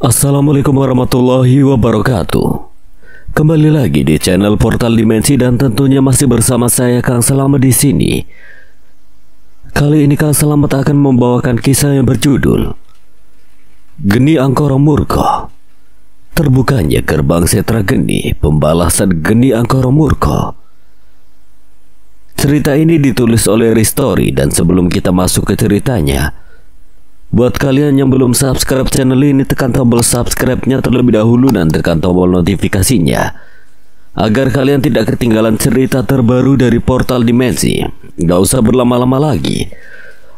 Assalamualaikum warahmatullahi wabarakatuh. Kembali lagi di channel Portal Dimensi dan tentunya masih bersama saya Kang Selamat di sini. Kali ini Kang Selamat akan membawakan kisah yang berjudul Geni Angkara Murka. Terbukanya gerbang Setra Geni, pembalasan Geni Angkara Murka. Cerita ini ditulis oleh Ristori, dan sebelum kita masuk ke ceritanya, buat kalian yang belum subscribe channel ini, tekan tombol subscribe-nya terlebih dahulu dan tekan tombol notifikasinya agar kalian tidak ketinggalan cerita terbaru dari Portal Dimensi. Gak usah berlama-lama lagi,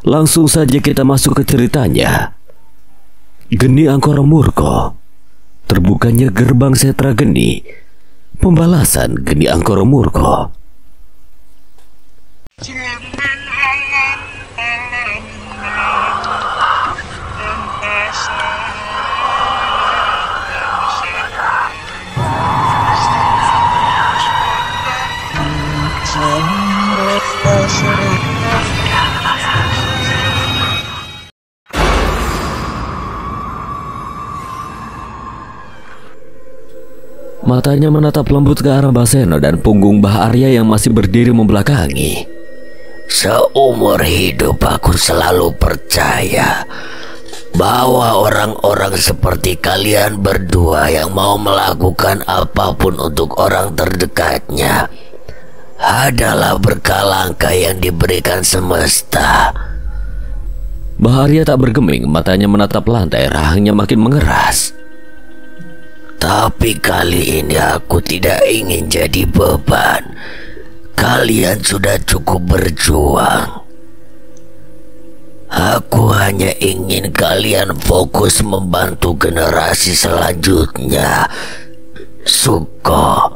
langsung saja kita masuk ke ceritanya. Geni Angkara Murka. Terbukanya gerbang Setra Geni, pembalasan Geni Angkara Murka. Matanya menatap lembut ke arah Baseno dan punggung Mbah Arya yang masih berdiri membelakangi. Seumur hidup aku selalu percaya bahwa orang-orang seperti kalian berdua yang mau melakukan apapun untuk orang terdekatnya adalah berkah langka yang diberikan semesta. Mbah Arya tak bergeming, matanya menatap lantai, rahangnya makin mengeras. Tapi kali ini aku tidak ingin jadi beban. Kalian sudah cukup berjuang. Aku hanya ingin kalian fokus membantu generasi selanjutnya. Suko,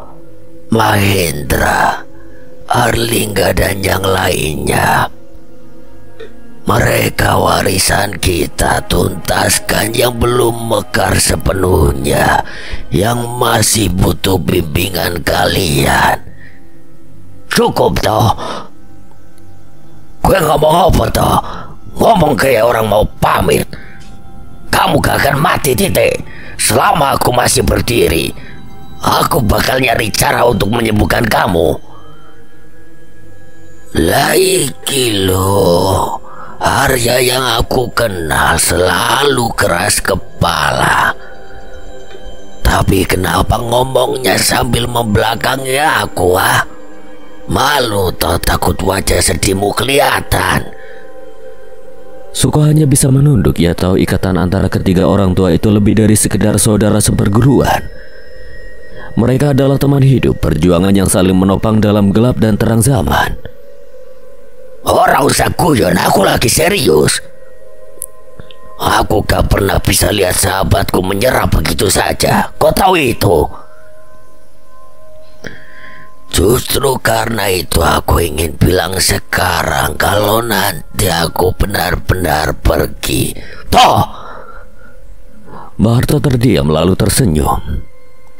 Mahendra, Arlingga dan yang lainnya. Mereka warisan kita, tuntaskan yang belum mekar sepenuhnya, yang masih butuh bimbingan kalian. Cukup toh. Gue ngomong apa toh? Ngomong kayak orang mau pamit. Kamu gak akan mati, titik. Selama aku masih berdiri, aku bakal nyari cara untuk menyembuhkan kamu. Laiki loh, Arya yang aku kenal selalu keras kepala. Tapi kenapa ngomongnya sambil membelakangi aku, ah? Malu toh, takut wajah sedihmu kelihatan. Suko hanya bisa menunduk. Ia tahu ikatan antara ketiga orang tua itu lebih dari sekedar saudara seperguruan. Mereka adalah teman hidup, perjuangan yang saling menopang dalam gelap dan terang zaman. Orang usah guyon, aku lagi serius. Aku gak pernah bisa lihat sahabatku menyerah begitu saja. Kau tahu itu? Justru karena itu aku ingin bilang sekarang, kalau nanti aku benar-benar pergi. Toh! Mbah Harto terdiam lalu tersenyum.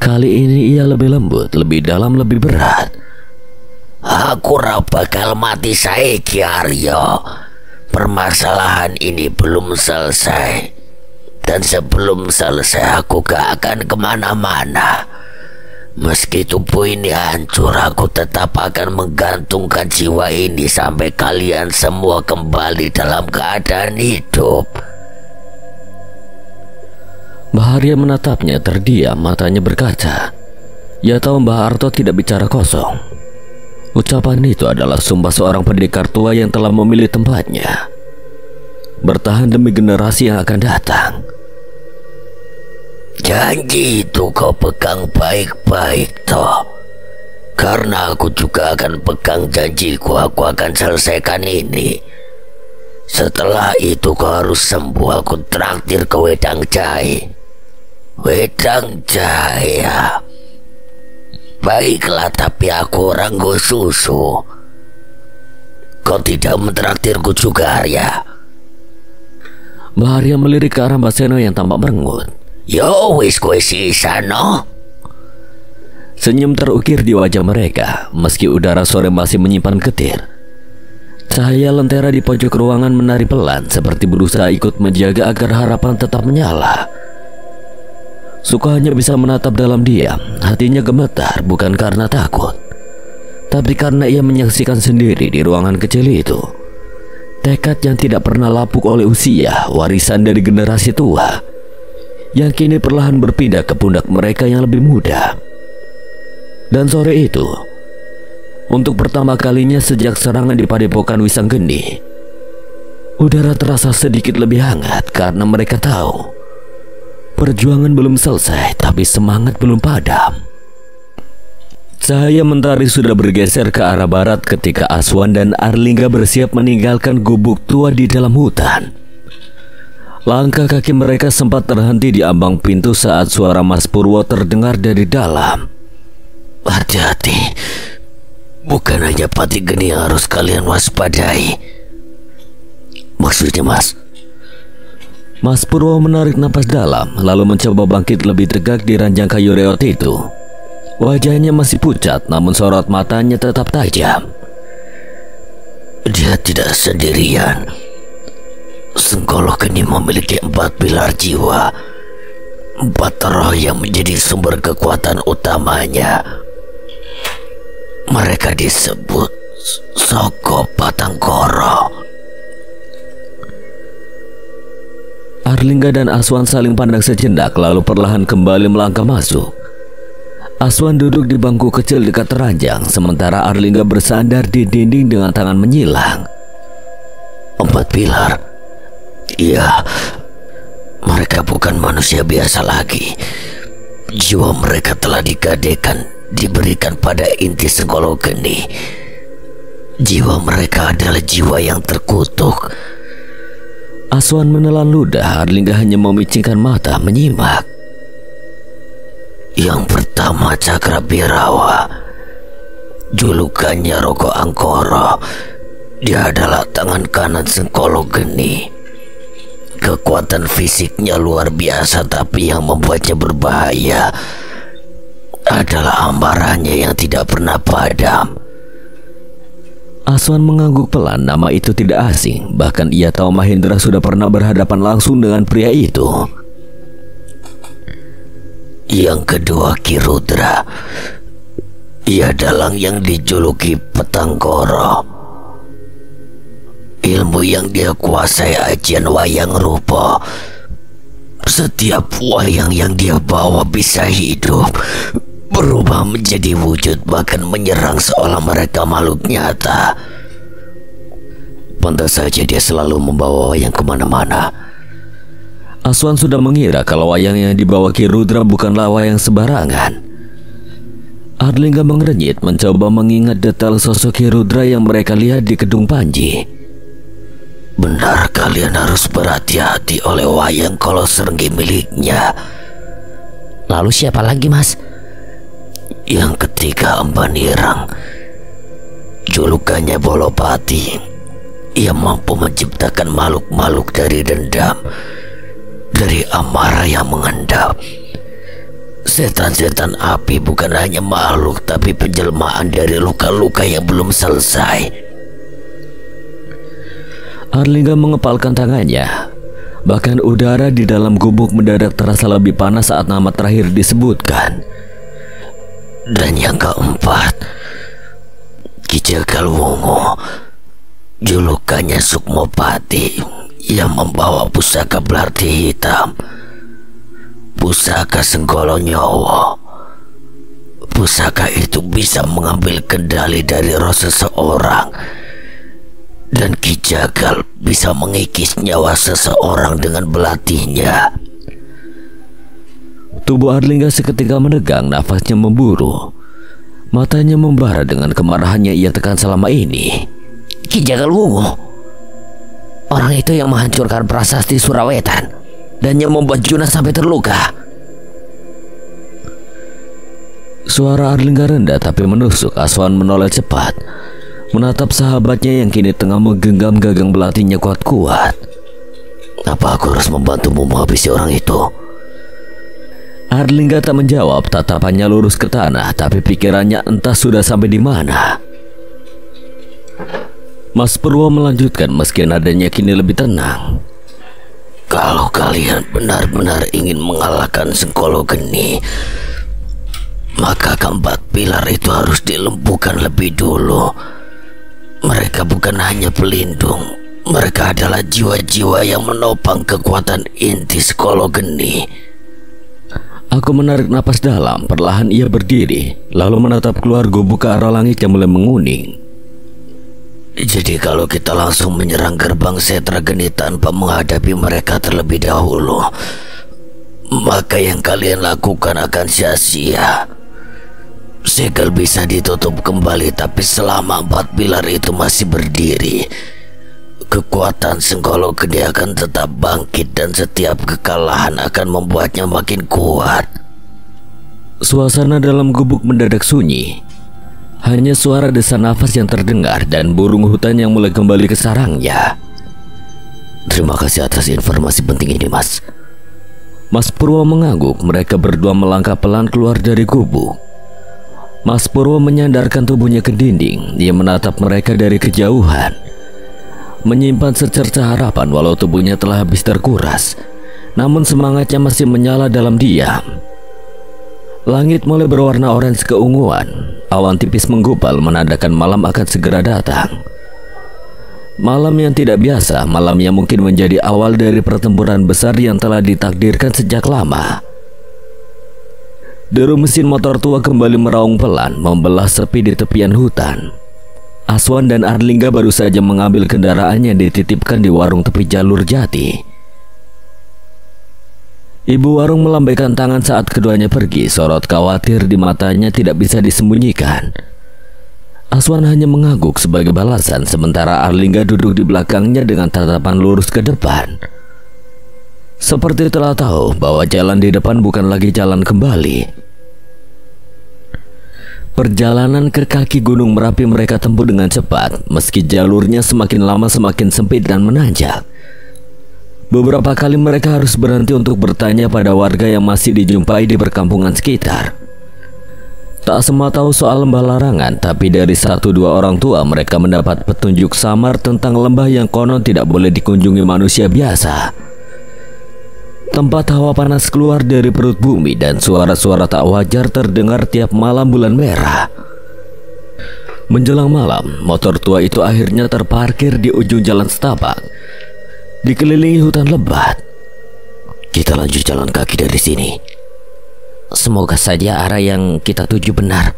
Kali ini ia lebih lembut, lebih dalam, lebih berat. Aku bakal mati saiki, Arya. Permasalahan ini belum selesai, dan sebelum selesai aku gak akan kemana-mana. Meski tubuh ini hancur, aku tetap akan menggantungkan jiwa ini sampai kalian semua kembali dalam keadaan hidup. Mbah Arya menatapnya terdiam, matanya berkaca. Ia tahu Mbah Harto tidak bicara kosong. Ucapan itu adalah sumpah seorang pendekar tua yang telah memilih tempatnya, bertahan demi generasi yang akan datang. Janji itu kau pegang baik-baik toh. Karena aku juga akan pegang janjiku, aku akan selesaikan ini. Setelah itu kau harus sembuh, aku traktir ke wedang jahe. Wedang jahe ya. Baiklah, tapi aku orang go susu. Kau tidak mentraktirku juga, Arya? Mbah Arya melirik ke arah Baseno yang tampak merengut. Yo wis, kowe sisa no. Senyum terukir di wajah mereka, meski udara sore masih menyimpan getir. Cahaya lentera di pojok ruangan menari pelan, seperti berusaha ikut menjaga agar harapan tetap menyala. Suko hanya bisa menatap dalam diam. Hatinya gemetar bukan karena takut, tapi karena ia menyaksikan sendiri di ruangan kecil itu tekad yang tidak pernah lapuk oleh usia, warisan dari generasi tua yang kini perlahan berpindah ke pundak mereka yang lebih muda. Dan sore itu, untuk pertama kalinya sejak serangan di Padepokan Wisanggeni, udara terasa sedikit lebih hangat karena mereka tahu perjuangan belum selesai, tapi semangat belum padam. Cahaya mentari sudah bergeser ke arah barat ketika Aswan dan Arlingga bersiap meninggalkan gubuk tua di dalam hutan. Langkah kaki mereka sempat terhenti di ambang pintu saat suara Mas Purwo terdengar dari dalam. Hati-hati, bukan hanya Pati Geni yang harus kalian waspadai. Maksudnya Mas? Mas Purwo menarik napas dalam, lalu mencoba bangkit lebih tegak di ranjang kayu reot itu. Wajahnya masih pucat, namun sorot matanya tetap tajam. Dia tidak sendirian. Senggolo Geni memiliki 4 pilar jiwa, 4 roh yang menjadi sumber kekuatan utamanya. Mereka disebut Soko Patanggoro. Arlingga dan Aswan saling pandang sejenak, lalu perlahan kembali melangkah masuk. Aswan duduk di bangku kecil dekat ranjang, sementara Arlingga bersandar di dinding dengan tangan menyilang. 4 pilar? Iya, mereka bukan manusia biasa lagi. Jiwa mereka telah digadekan, diberikan pada inti Senggolo Geni. Jiwa mereka adalah jiwa yang terkutuk. Aswan menelan ludah. Arlingga hanya memicingkan mata menyimak. Yang pertama Cakra Birawa, julukannya Roko Angkoro. Dia adalah tangan kanan Senggolo Geni. Kekuatan fisiknya luar biasa, tapi yang membuatnya berbahaya adalah amarahnya yang tidak pernah padam. Aswan mengangguk pelan. Nama itu tidak asing. Bahkan ia tahu Mahendra sudah pernah berhadapan langsung dengan pria itu. Yang kedua Ki Rudra. Ia dalang yang dijuluki Petanggoro. Ilmu yang dia kuasai ajian wayang rupa. Setiap wayang yang dia bawa bisa hidup, berubah menjadi wujud, bahkan menyerang seolah mereka makhluk nyata. Pantas saja dia selalu membawa wayang kemana-mana. Aswan sudah mengira kalau wayang yang dibawa Ki Rudra bukanlah wayang sembarangan. Arlingga mengerenyit mencoba mengingat detail sosok Ki Rudra yang mereka lihat di Kedung Panji. Benar, kalian harus berhati-hati oleh wayang kalau serenggi miliknya. Lalu siapa lagi, Mas? Yang ketiga Ambanirang. Julukannya Bolopati. Ia mampu menciptakan makhluk-makhluk dari dendam, dari amarah yang mengendap. Setan-setan api bukan hanya makhluk, tapi penjelmaan dari luka-luka yang belum selesai. Arlingga mengepalkan tangannya. Bahkan udara di dalam gubuk mendadak terasa lebih panas saat nama terakhir disebutkan. Dan yang keempat, Ki Jagalwungu. Julukannya Sukmopati. Ia membawa pusaka Belarti hitam, pusaka Senggolo Nyowo. Pusaka itu bisa mengambil kendali dari roh seseorang, dan Ki Jagal bisa mengikis nyawa seseorang dengan belatihnya. Tubuh Arlingga seketika menegang, nafasnya memburu. Matanya membara dengan kemarahannya ia tekan selama ini. Ki Jagalwungu, orang itu yang menghancurkan prasasti Surawetan dan yang membuat Juna sampai terluka. Suara Arlingga rendah tapi menusuk. Aswan menoleh cepat, menatap sahabatnya yang kini tengah menggenggam gagang belatinya kuat-kuat. Apa aku harus membantumu menghabisi orang itu? Arlingga tak menjawab. Tatapannya lurus ke tanah, tapi pikirannya entah sudah sampai di mana. Mas Purwo melanjutkan meski nadanya kini lebih tenang. Kalau kalian benar-benar ingin mengalahkan Sengkolo Geni, maka keempat pilar itu harus dilumpuhkan lebih dulu. Mereka bukan hanya pelindung, mereka adalah jiwa-jiwa yang menopang kekuatan inti Sengkolo Geni. Aku menarik napas dalam. Perlahan ia berdiri, lalu menatap keluar gubuk ke arah langit yang mulai menguning. Jadi kalau kita langsung menyerang gerbang Setra Geni tanpa menghadapi mereka terlebih dahulu, maka yang kalian lakukan akan sia-sia. Segel bisa ditutup kembali, tapi selama 4 pilar itu masih berdiri, kekuatan Sengkolo Geni akan tetap bangkit dan setiap kekalahan akan membuatnya makin kuat. Suasana dalam gubuk mendadak sunyi. Hanya suara desa nafas yang terdengar dan burung hutan yang mulai kembali ke sarangnya. Terima kasih atas informasi penting ini, Mas. Mas Purwo mengangguk. Mereka berdua melangkah pelan keluar dari gubuk. Mas Purwo menyandarkan tubuhnya ke dinding. Dia menatap mereka dari kejauhan, menyimpan secerca harapan walau tubuhnya telah habis terkuras. Namun semangatnya masih menyala dalam diam. Langit mulai berwarna orange keunguan. Awan tipis menggupal menandakan malam akan segera datang. Malam yang tidak biasa, malam yang mungkin menjadi awal dari pertempuran besar yang telah ditakdirkan sejak lama. Deru mesin motor tua kembali meraung pelan, membelah sepi di tepian hutan. Aswan dan Arlingga baru saja mengambil kendaraan yang dititipkan di warung tepi jalur Jati. Ibu warung melambaikan tangan saat keduanya pergi. Sorot khawatir di matanya tidak bisa disembunyikan. Aswan hanya mengangguk sebagai balasan, sementara Arlingga duduk di belakangnya dengan tatapan lurus ke depan, seperti telah tahu bahwa jalan di depan bukan lagi jalan kembali. Perjalanan ke kaki Gunung Merapi mereka tempuh dengan cepat, meski jalurnya semakin lama semakin sempit dan menanjak. Beberapa kali mereka harus berhenti untuk bertanya pada warga yang masih dijumpai di perkampungan sekitar. Tak semua tahu soal lembah larangan, tapi dari 1-2 orang tua mereka mendapat petunjuk samar tentang lembah yang konon tidak boleh dikunjungi manusia biasa. Tempat hawa panas keluar dari perut bumi dan suara-suara tak wajar terdengar tiap malam bulan merah. Menjelang malam, motor tua itu akhirnya terparkir di ujung jalan setapak, dikelilingi hutan lebat. Kita lanjut jalan kaki dari sini. Semoga saja arah yang kita tuju benar.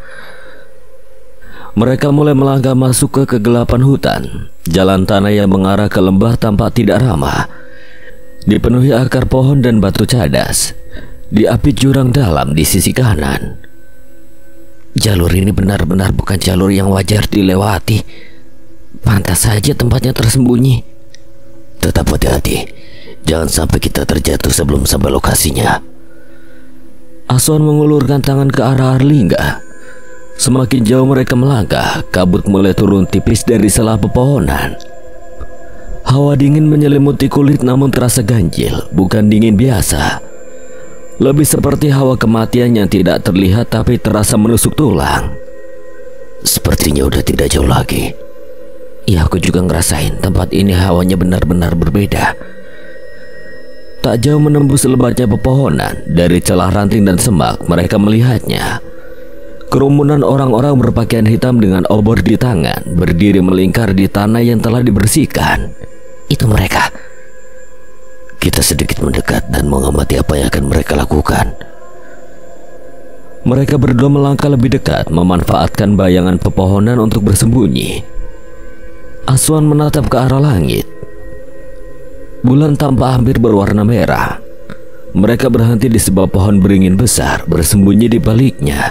Mereka mulai melangkah masuk ke kegelapan hutan. Jalan tanah yang mengarah ke lembah tampak tidak ramah, dipenuhi akar pohon dan batu cadas. Diapit jurang dalam di sisi kanan. Jalur ini benar-benar bukan jalur yang wajar dilewati. Pantas saja tempatnya tersembunyi. Tetap hati-hati, jangan sampai kita terjatuh sebelum sampai lokasinya. Aswan mengulurkan tangan ke arah Arlingga. Semakin jauh mereka melangkah, kabut mulai turun tipis dari celah pepohonan. Hawa dingin menyelimuti kulit namun terasa ganjil, bukan dingin biasa. Lebih seperti hawa kematian yang tidak terlihat tapi terasa menusuk tulang. Sepertinya udah tidak jauh lagi. Ya, aku juga ngerasain tempat ini hawanya benar-benar berbeda. Tak jauh menembus lebatnya pepohonan, dari celah ranting dan semak mereka melihatnya. Kerumunan orang-orang berpakaian hitam dengan obor di tangan berdiri melingkar di tanah yang telah dibersihkan. Itu mereka. Kita sedikit mendekat dan mengamati apa yang akan mereka lakukan. Mereka berdua melangkah lebih dekat, memanfaatkan bayangan pepohonan untuk bersembunyi. Aswan menatap ke arah langit. Bulan tampak hampir berwarna merah. Mereka berhenti di sebuah pohon beringin besar, bersembunyi di baliknya.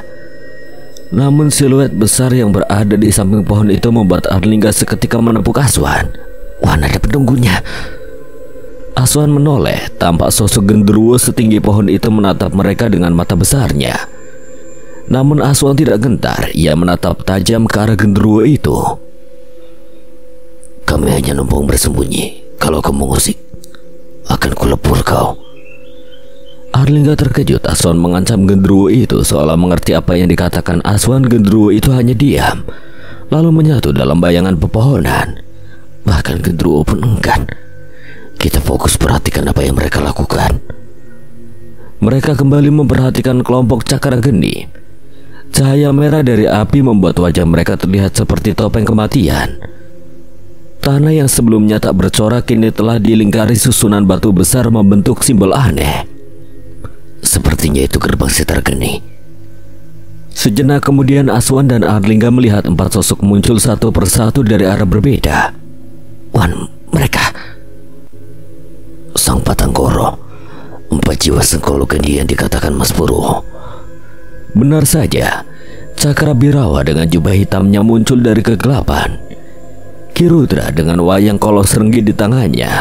Namun siluet besar yang berada di samping pohon itu membuat Arlingga seketika menepuk Aswan. Wah, ada penunggunya. Aswan menoleh, tampak sosok genderuwo setinggi pohon itu menatap mereka dengan mata besarnya. Namun Aswan tidak gentar, ia menatap tajam ke arah genderuwo itu. Kami hanya numpang bersembunyi. Kalau kamu ngusik, akan kulepur kau. Arlingga terkejut. Aswan mengancam genderuwo itu. Seolah mengerti apa yang dikatakan Aswan, genderuwo itu hanya diam, lalu menyatu dalam bayangan pepohonan. Bahkan genderuwo pun enggan. Kita fokus perhatikan apa yang mereka lakukan. Mereka kembali memperhatikan kelompok cakra geni. Cahaya merah dari api membuat wajah mereka terlihat seperti topeng kematian. Tanah yang sebelumnya tak bercorak kini telah dilingkari susunan batu besar membentuk simbol aneh. Sepertinya itu gerbang setar geni. Sejenak kemudian Aswan dan Arlingga melihat 4 sosok muncul satu persatu dari arah berbeda. Wan, mereka Sang Patanggoro, 4 jiwa Sengkolo Geni yang dikatakan Mas Purwo. Benar saja, Cakra Birawa dengan jubah hitamnya muncul dari kegelapan. Ki Rudra dengan wayang kolos renggi di tangannya,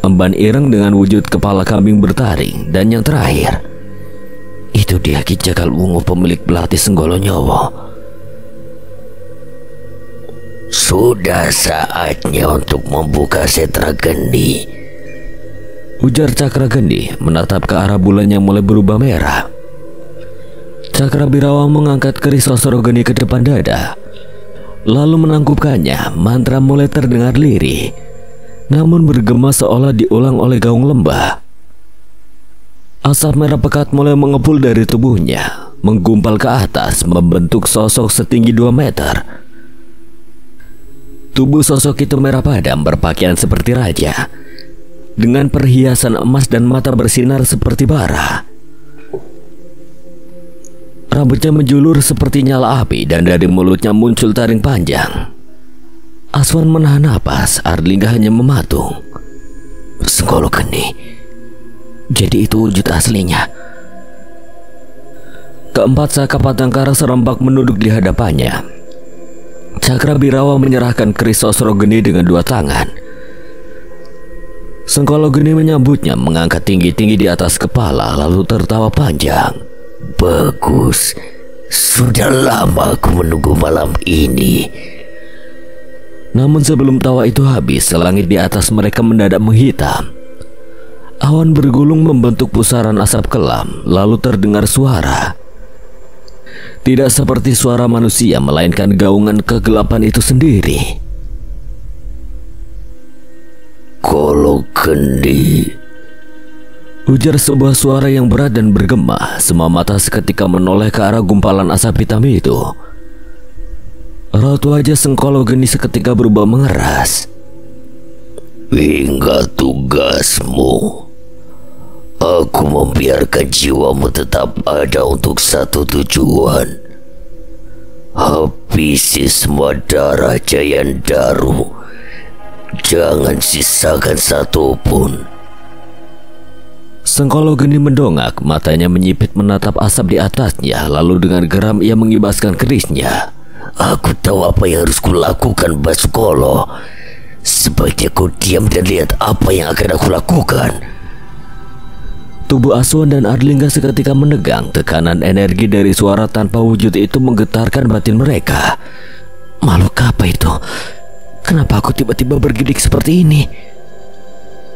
Emban Ireng dengan wujud kepala kambing bertaring, dan yang terakhir, itu dia Ki Jagal Wungu pemilik belati Senggolo Nyowo. Sudah saatnya untuk membuka setra geni, ujar Cakra Geni menatap ke arah bulan yang mulai berubah merah. Cakra Birawa mengangkat keris Sosro Geni ke depan dada, lalu menangkupkannya. Mantra mulai terdengar lirih, namun bergema seolah diulang oleh gaung lembah. Asap merah pekat mulai mengepul dari tubuhnya, menggumpal ke atas, membentuk sosok setinggi 2 meter. Tubuh sosok itu merah padam, berpakaian seperti raja, dengan perhiasan emas dan mata bersinar seperti bara. Rambutnya menjulur seperti nyala api dan dari mulutnya muncul taring panjang. Aswan menahan napas, Arlingga hanya mematung. Senggolo Geni, jadi itu wujud aslinya. Keempat Saka Patangkara serempak menunduk di hadapannya. Cakra Birawa menyerahkan keris Sosro Geni dengan 2 tangan. Sengkolo Geni menyambutnya, mengangkat tinggi-tinggi di atas kepala, lalu tertawa panjang. Bagus, sudah lama aku menunggu malam ini. Namun sebelum tawa itu habis, langit di atas mereka mendadak menghitam. Awan bergulung membentuk pusaran asap kelam, lalu terdengar suara. Tidak seperti suara manusia, melainkan gaungan kegelapan itu sendiri. Kolo Geni, ujar sebuah suara yang berat dan bergema. Semua mata seketika menoleh ke arah gumpalan asap hitam itu. Raut wajah Sengkolo Geni seketika berubah mengeras. Hingga tugasmu, aku membiarkan jiwamu tetap ada untuk satu tujuan. Habisi semua darah Jayan Daru. Jangan sisakan satu pun. Sengkolo Geni mendongak, matanya menyipit menatap asap di atasnya, lalu dengan geram ia mengibaskan kerisnya. Aku tahu apa yang harus kulakukan, Basukolo. Sebaiknya kau diam dan lihat apa yang akan aku lakukan. Tubuh Aswan dan Arlingga seketika menegang. Tekanan energi dari suara tanpa wujud itu menggetarkan batin mereka. Makhluk apa itu? Kenapa aku tiba-tiba bergidik seperti ini?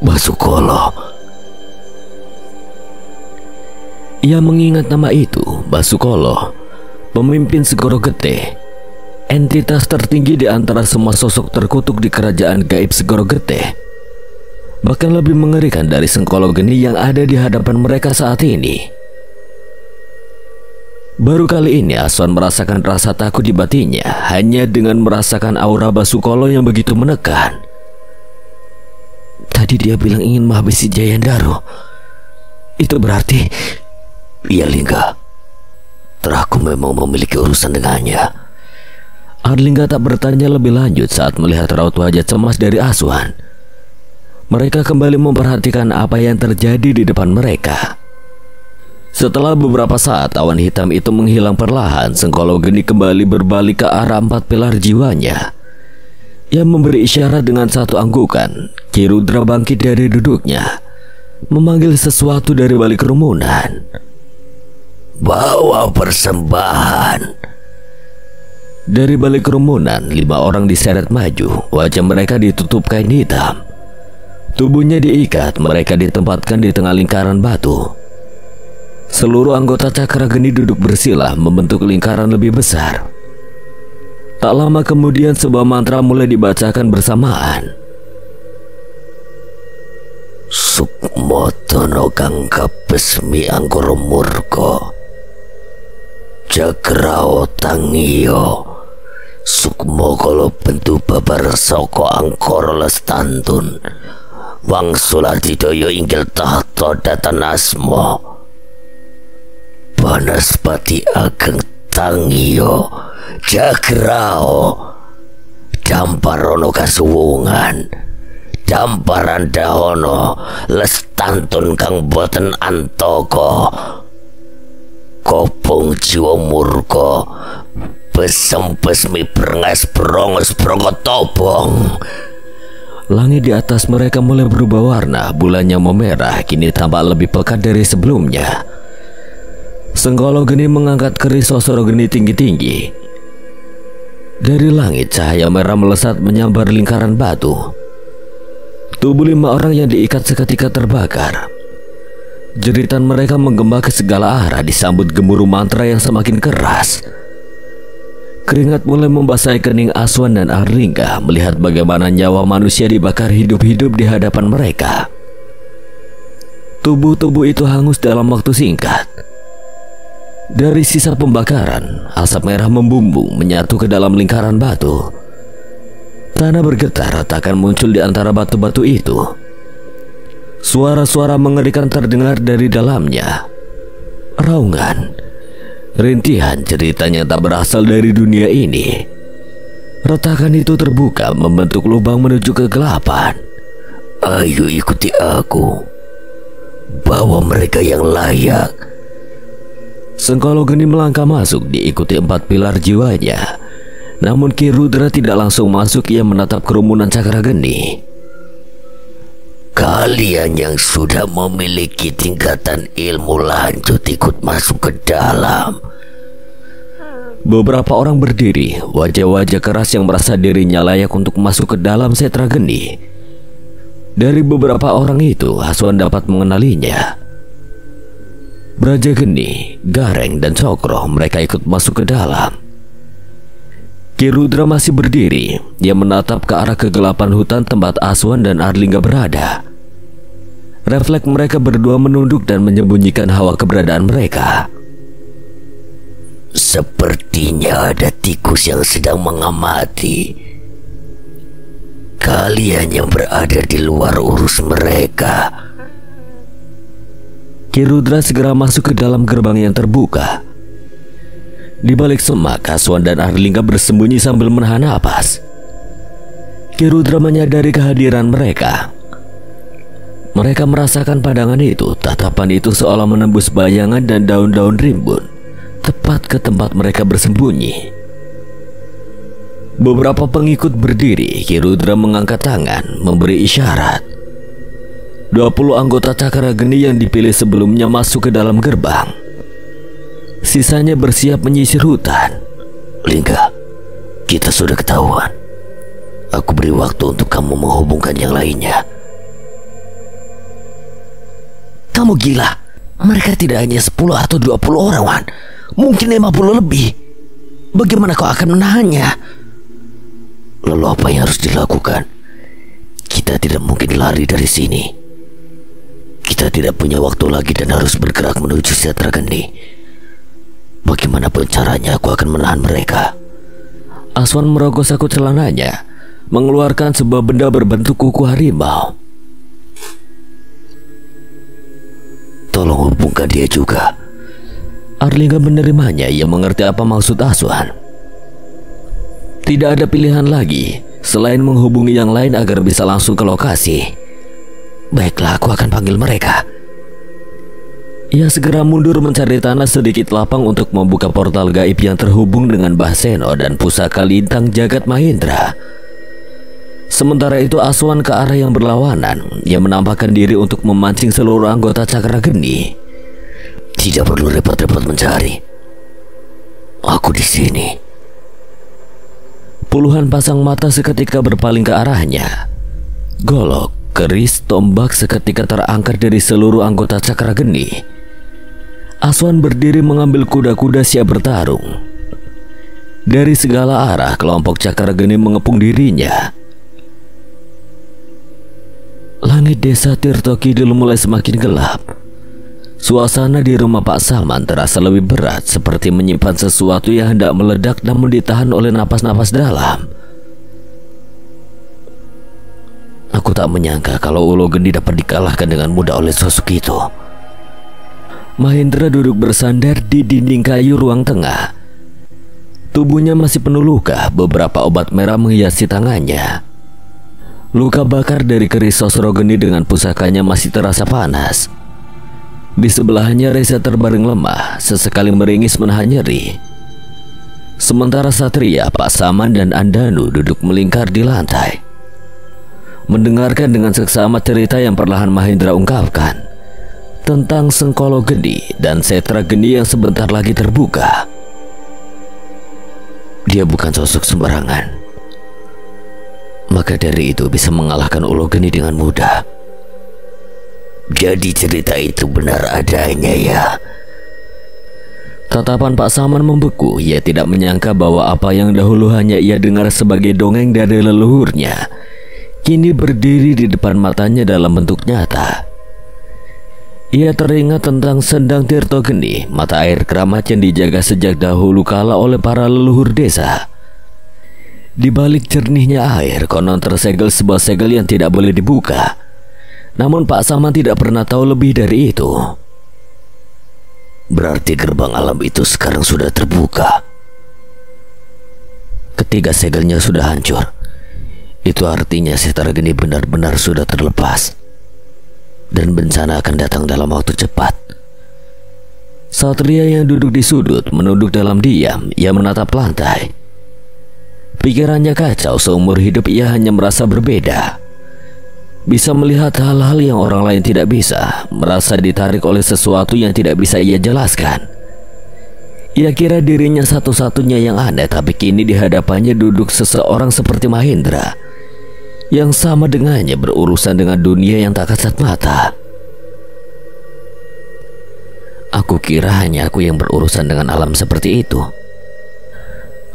Basukolo. Ia mengingat nama itu, Basukolo, pemimpin Segoro Gede, entitas tertinggi di antara semua sosok terkutuk di kerajaan gaib Segoro Gede. Bahkan lebih mengerikan dari Sengkolo Geni yang ada di hadapan mereka saat ini. Baru kali ini Aswan merasakan rasa takut di batinnya hanya dengan merasakan aura Basukolo yang begitu menekan. Tadi dia bilang ingin menghabisi Jayan Daru. Itu berarti... Iya, Lingga. Aku memang memiliki urusan dengannya. Arlingga tak bertanya lebih lanjut saat melihat raut wajah cemas dari Aswan. Mereka kembali memperhatikan apa yang terjadi di depan mereka. Setelah beberapa saat awan hitam itu menghilang perlahan, Sengkolo Geni kembali berbalik ke arah 4 pilar jiwanya. Ia memberi isyarat dengan satu anggukan. Ki Rudra bangkit dari duduknya, memanggil sesuatu dari balik kerumunan. Bawa persembahan. Dari balik kerumunan, 5 orang diseret maju. Wajah mereka ditutup kain hitam. Tubuhnya diikat, mereka ditempatkan di tengah lingkaran batu. Seluruh anggota Cakra Geni duduk bersila membentuk lingkaran lebih besar. Tak lama kemudian sebuah mantra mulai dibacakan bersamaan. Motono kang kapesmi anggoro murko, Jagrao tangiyo, sukmo kala bentu babar saka angkara lestantun, wangsula didaya inggil tahta datan asma. Banaspati ageng tangiyo, Jagrao, damparono kasuwungan, damparan dahono lestantun kang boten antaka, kopong jiwa murka, besempesmi brengas brongos brongotobong. Langit di atas mereka mulai berubah warna, bulannya memerah, kini tampak lebih pekat dari sebelumnya. Senggolo geni mengangkat keris sosoro geni tinggi-tinggi. Dari langit cahaya merah melesat menyambar lingkaran batu. Tubuh 5 orang yang diikat seketika terbakar. Jeritan mereka menggema ke segala arah disambut gemuruh mantra yang semakin keras. Keringat mulai membasahi kening Aswan dan Arlingga melihat bagaimana nyawa manusia dibakar hidup-hidup di hadapan mereka. Tubuh-tubuh itu hangus dalam waktu singkat. Dari sisa pembakaran, asap merah membumbung menyatu ke dalam lingkaran batu. Tanah bergetar, retakan muncul di antara batu-batu itu. Suara-suara mengerikan terdengar dari dalamnya. Raungan, rintihan ceritanya tak berasal dari dunia ini. Retakan itu terbuka membentuk lubang menuju kegelapan. Ayo ikuti aku, bawa mereka yang layak. Sengkolo geni melangkah masuk diikuti 4 pilar jiwanya. Namun Ki Rudra tidak langsung masuk, ia menatap kerumunan cakra geni. Kalian yang sudah memiliki tingkatan ilmu lanjut ikut masuk ke dalam. Beberapa orang berdiri, wajah-wajah keras yang merasa dirinya layak untuk masuk ke dalam setra geni. Dari beberapa orang itu, Aswan dapat mengenalinya. Braja Geni, Gareng, dan Cokro, mereka ikut masuk ke dalam. Ki Rudra masih berdiri. Dia menatap ke arah kegelapan hutan tempat Aswan dan Arlingga berada. Refleks mereka berdua menunduk dan menyembunyikan hawa keberadaan mereka. Sepertinya ada tikus yang sedang mengamati. Kalian yang berada di luar urus mereka. Ki Rudra segera masuk ke dalam gerbang yang terbuka. Di balik semak, Aswan dan Arlingga bersembunyi sambil menahan napas. Ki Rudra menyadari kehadiran mereka. Mereka merasakan pandangan itu, tatapan itu seolah menembus bayangan dan daun-daun rimbun, tepat ke tempat mereka bersembunyi. Beberapa pengikut berdiri, Ki Rudra mengangkat tangan, memberi isyarat. 20 anggota cakra geni yang dipilih sebelumnya masuk ke dalam gerbang. Sisanya bersiap menyisir hutan. Lingga, kita sudah ketahuan. Aku beri waktu untuk kamu menghubungkan yang lainnya. Kamu gila. Mereka tidak hanya 10 atau 20 orang, Wan. Mungkin 50 lebih. Bagaimana kau akan menahannya? Lalu apa yang harus dilakukan? Kita tidak mungkin lari dari sini. Kita tidak punya waktu lagi dan harus bergerak menuju setra geni. Bagaimanapun caranya aku akan menahan mereka. Aswan merogoh saku celananya, mengeluarkan sebuah benda berbentuk kuku harimau. Tolong hubungkan dia juga. Arlingga menerimanya, ia mengerti apa maksud Aswan. Tidak ada pilihan lagi selain menghubungi yang lain agar bisa langsung ke lokasi. Baiklah, aku akan panggil mereka. Ia segera mundur mencari tanah sedikit lapang untuk membuka portal gaib yang terhubung dengan Bahseno dan pusaka lintang jagat Mahendra. Sementara itu Aswan ke arah yang berlawanan. Ia menampakkan diri untuk memancing seluruh anggota cakra geni. Tidak perlu repot-repot mencari. Aku di sini. Puluhan pasang mata seketika berpaling ke arahnya. Golok, keris, tombak seketika terangkat dari seluruh anggota cakra geni. Aswan berdiri mengambil kuda-kuda siap bertarung. Dari segala arah kelompok cakra geni mengepung dirinya. Langit desa Tirto Kidul mulai semakin gelap. Suasana di rumah Pak Saman terasa lebih berat, seperti menyimpan sesuatu yang hendak meledak namun ditahan oleh napas-napas dalam. Aku tak menyangka kalau Ulo Geni dapat dikalahkan dengan mudah oleh sosok itu. Mahendra duduk bersandar di dinding kayu ruang tengah. Tubuhnya masih penuh luka, beberapa obat merah menghiasi tangannya. Luka bakar dari keris Sosro Geni dengan pusakanya masih terasa panas. Di sebelahnya Reza terbaring lemah, sesekali meringis menahan nyeri. Sementara Satria, Pak Saman dan Andanu duduk melingkar di lantai, mendengarkan dengan seksama cerita yang perlahan Mahendra ungkapkan tentang Sengkolo Geni dan Setra Geni yang sebentar lagi terbuka. Dia bukan sosok sembarangan, maka dari itu bisa mengalahkan Ulo Geni dengan mudah. Jadi cerita itu benar adanya ya? Tatapan Pak Saman membeku. Ia tidak menyangka bahwa apa yang dahulu hanya ia dengar sebagai dongeng dari leluhurnya kini berdiri di depan matanya dalam bentuk nyata. Ia teringat tentang Sendang Tirto Geni, mata air keramat yang dijaga sejak dahulu kala oleh para leluhur desa. Di balik jernihnya air, konon tersegel sebuah segel yang tidak boleh dibuka. Namun Pak Saman tidak pernah tahu lebih dari itu. Berarti gerbang alam itu sekarang sudah terbuka. Ketiga segelnya sudah hancur. Itu artinya Setra Geni benar-benar sudah terlepas, dan bencana akan datang dalam waktu cepat. Satria yang duduk di sudut menunduk dalam diam. Ia menatap lantai. Pikirannya kacau. Seumur hidup ia hanya merasa berbeda, bisa melihat hal-hal yang orang lain tidak bisa, merasa ditarik oleh sesuatu yang tidak bisa ia jelaskan. Ia kira dirinya satu-satunya yang aneh, tapi kini di hadapannya duduk seseorang seperti Mahendra, yang sama dengannya berurusan dengan dunia yang tak kasat mata. Aku kira hanya aku yang berurusan dengan alam seperti itu.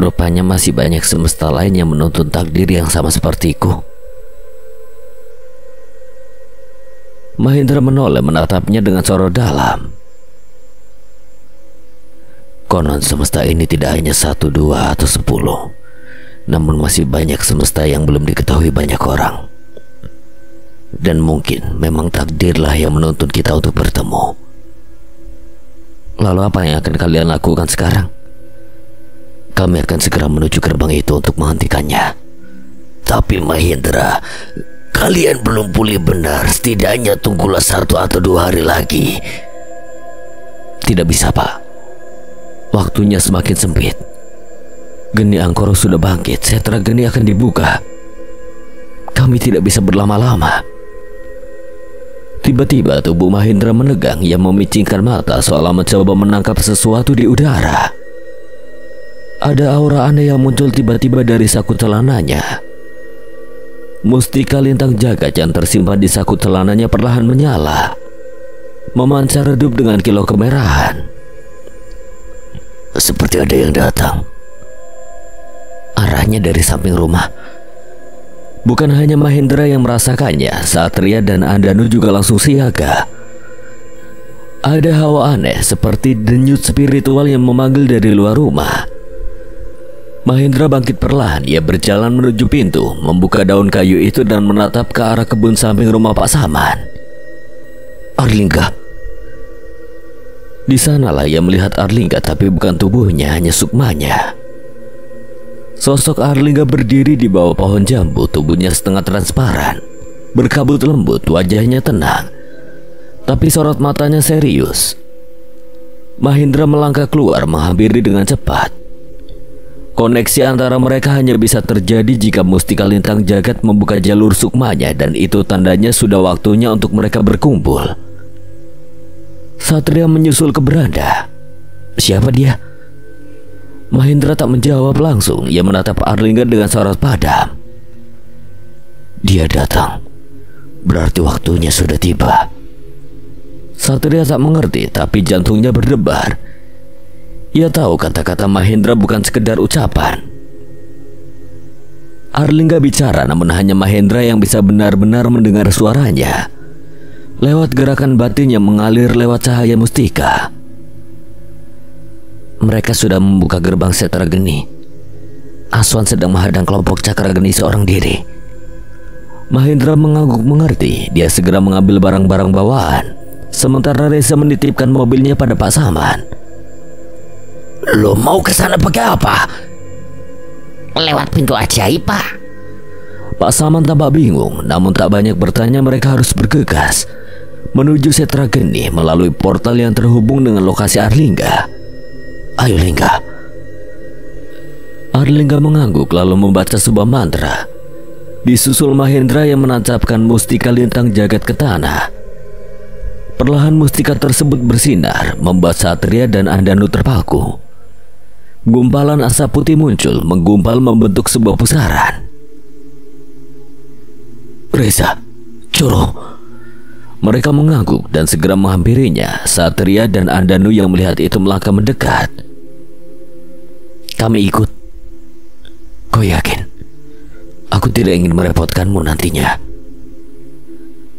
Rupanya masih banyak semesta lain yang menuntun takdir yang sama sepertiku. Mahendra menoleh menatapnya dengan sorot dalam. Konon semesta ini tidak hanya 1, 2, atau 10, namun masih banyak semesta yang belum diketahui banyak orang. Dan mungkin memang takdirlah yang menuntun kita untuk bertemu. Lalu apa yang akan kalian lakukan sekarang? Kami akan segera menuju gerbang itu untuk menghentikannya. Tapi Mahendra, kalian belum pulih benar. Setidaknya tunggulah 1 atau 2 hari lagi. Tidak bisa, Pak. Waktunya semakin sempit. Geni Angkoro sudah bangkit. Setra Geni akan dibuka. Kami tidak bisa berlama-lama. Tiba-tiba tubuh Mahendra menegang. Ia memicingkan mata seolah mencoba menangkap sesuatu di udara. Ada aura aneh yang muncul tiba-tiba dari saku celananya. Mustika lintang jagat yang tersimpan di saku celananya perlahan menyala, memancar redup dengan kilau kemerahan. Seperti ada yang datang. Arahnya dari samping rumah. Bukan hanya Mahendra yang merasakannya, Satria dan Andanu juga langsung siaga. Ada hawa aneh seperti denyut spiritual yang memanggil dari luar rumah. Mahendra bangkit perlahan. Ia berjalan menuju pintu, membuka daun kayu itu dan menatap ke arah kebun samping rumah Pak Saman. Arlingga. Di sanalah ia melihat Arlingga, tapi bukan tubuhnya, hanya sukmanya. Sosok Arlingga berdiri di bawah pohon jambu, tubuhnya setengah transparan, berkabut lembut, wajahnya tenang, tapi sorot matanya serius. Mahendra melangkah keluar, menghampiri dengan cepat. Koneksi antara mereka hanya bisa terjadi jika mustika lintang jagat membuka jalur sukmanya, dan itu tandanya sudah waktunya untuk mereka berkumpul. Satria menyusul ke beranda. Siapa dia? Mahendra tak menjawab langsung. Ia menatap Arlingga dengan sorot padam. Dia datang. Berarti waktunya sudah tiba. Satria tak mengerti, tapi jantungnya berdebar. Ia tahu kata-kata Mahendra bukan sekedar ucapan. Arlingga bicara, namun hanya Mahendra yang bisa benar-benar mendengar suaranya. lewat gerakan batin yang mengalir lewat cahaya mustika. Mereka sudah membuka gerbang Setra Geni. Aswan sedang menghadang kelompok Cakra Geni seorang diri. Mahendra mengangguk mengerti. Dia segera mengambil barang-barang bawaan, sementara Reza menitipkan mobilnya pada Pak Saman. Lo mau ke sana pakai apa? Lewat pintu ajaib, Pak. Pak Saman tampak bingung, namun tak banyak bertanya. Mereka harus bergegas menuju Setra Geni melalui portal yang terhubung dengan lokasi Arlingga. Ayo, Lingga. Arlingga mengangguk lalu membaca sebuah mantra. Disusul Mahendra yang menancapkan mustika lintang jagat ke tanah. Perlahan mustika tersebut bersinar, membuat Satria dan Andanu terpaku. Gumpalan asap putih muncul, menggumpal membentuk sebuah pusaran. Reza, Coro. Mereka mengangguk dan segera menghampirinya. Satria dan Andanu yang melihat itu melangkah mendekat. Kami ikut. Kau yakin? Aku tidak ingin merepotkanmu nantinya.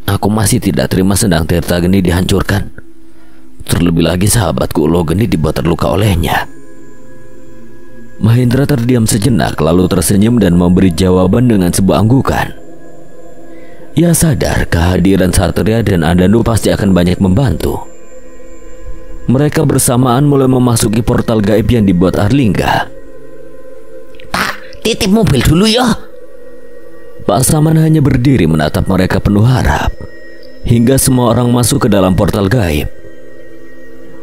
Aku masih tidak terima Sendang Tirta Geni dihancurkan. Terlebih lagi sahabatku Ulo Geni dibuat terluka olehnya. Mahendra terdiam sejenak lalu tersenyum dan memberi jawaban dengan sebuah anggukan. Ia sadar kehadiran Satria dan Andanu pasti akan banyak membantu. Mereka bersamaan mulai memasuki portal gaib yang dibuat Arlingga. Pak, titip mobil dulu ya. Pak Saman hanya berdiri menatap mereka penuh harap, hingga semua orang masuk ke dalam portal gaib.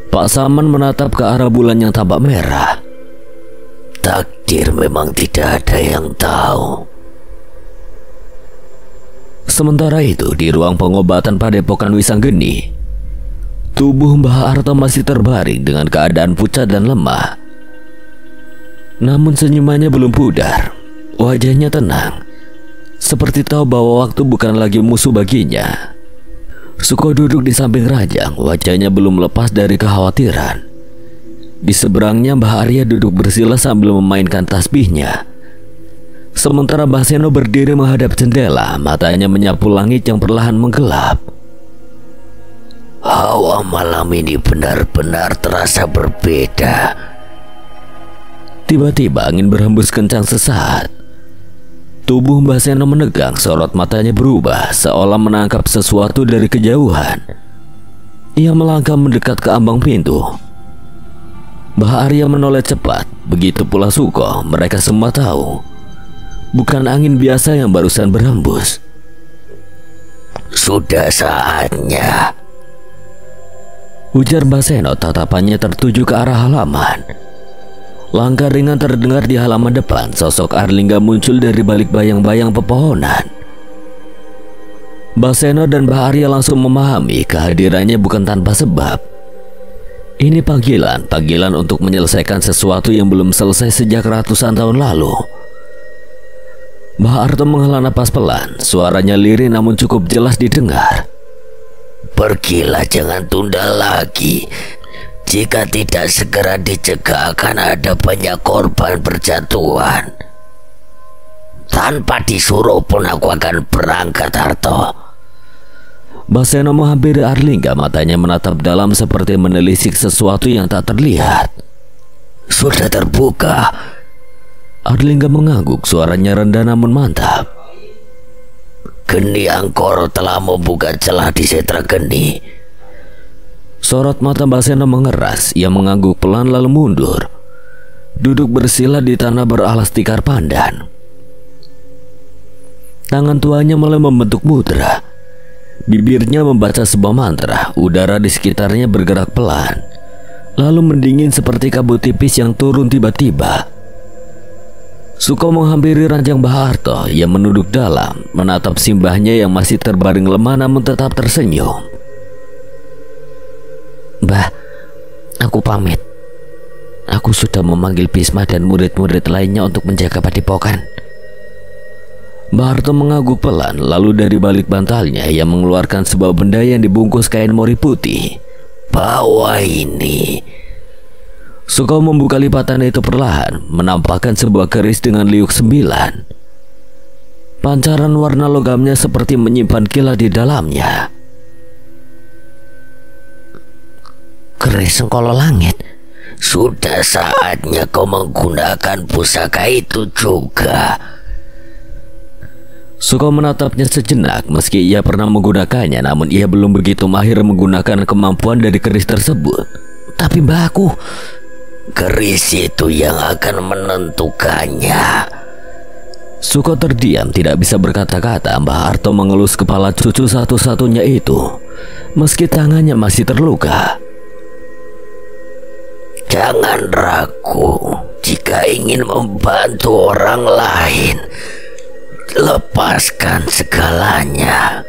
Pak Saman menatap ke arah bulan yang tampak merah. Takdir memang tidak ada yang tahu. Sementara itu di ruang pengobatan Padepokan Wisanggeni, tubuh Mbah Arto masih terbaring dengan keadaan pucat dan lemah. Namun senyumannya belum pudar. Wajahnya tenang, seperti tahu bahwa waktu bukan lagi musuh baginya. Suko duduk di samping Rajang, wajahnya belum lepas dari kekhawatiran. Di seberangnya Mbah Arya duduk bersila sambil memainkan tasbihnya. Sementara Mbah Seno berdiri menghadap jendela, matanya menyapu langit yang perlahan menggelap. Hawa malam ini benar-benar terasa berbeda. Tiba-tiba angin berhembus kencang sesaat. Tubuh Mbah Seno menegang, sorot matanya berubah seolah menangkap sesuatu dari kejauhan. Ia melangkah mendekat ke ambang pintu. Mbah Arya menoleh cepat, begitu pula Suko. Mereka semua tahu bukan angin biasa yang barusan berhembus. Sudah saatnya, ujar Mbah Seno, tatapannya tertuju ke arah halaman. Langkah ringan terdengar di halaman depan. Sosok Arlingga muncul dari balik bayang-bayang pepohonan. Mbah Seno dan Mbah Arya langsung memahami kehadirannya bukan tanpa sebab. Ini panggilan untuk menyelesaikan sesuatu yang belum selesai sejak ratusan tahun lalu. Mbah Arto menghela napas pelan, suaranya lirih namun cukup jelas didengar. Pergilah, jangan tunda lagi. Jika tidak segera dicegah akan ada banyak korban berjatuhan. Tanpa disuruh pun aku akan berangkat, Arto. Mbah Seno menghampiri Arlingga, matanya menatap dalam seperti menelisik sesuatu yang tak terlihat. Sudah terbuka. Arlingga mengangguk, suaranya rendah namun mantap. Geni Angkoro telah membuka celah di Setra Geni. Sorot mata Mbah Seno mengeras. Ia mengangguk pelan lalu mundur, duduk bersila di tanah beralas tikar pandan. Tangan tuanya mulai membentuk mudra. Bibirnya membaca sebuah mantra. Udara di sekitarnya bergerak pelan, lalu mendingin seperti kabut tipis yang turun tiba-tiba. Suko menghampiri ranjang Mbah Arto. Ia menunduk dalam, menatap simbahnya yang masih terbaring lemah namun tetap tersenyum. Mbah, aku pamit. Aku sudah memanggil Bisma dan murid-murid lainnya untuk menjaga padepokan. Mbah Arto mengangguk pelan, lalu dari balik bantalnya ia mengeluarkan sebuah benda yang dibungkus kain mori putih. Bawa ini. Suko membuka lipatan itu perlahan, menampakkan sebuah keris dengan liuk 9. Pancaran warna logamnya seperti menyimpan kilat di dalamnya. Keris Sengkolo Langit. Sudah saatnya kau menggunakan pusaka itu juga. Suko menatapnya sejenak. Meski ia pernah menggunakannya, namun ia belum begitu mahir menggunakan kemampuan dari keris tersebut. Tapi Mbahku, keris itu yang akan menentukannya. Suko terdiam, tidak bisa berkata-kata. Mbah Harto mengelus kepala cucu satu-satunya itu, meski tangannya masih terluka. Jangan ragu jika ingin membantu orang lain. Lepaskan segalanya.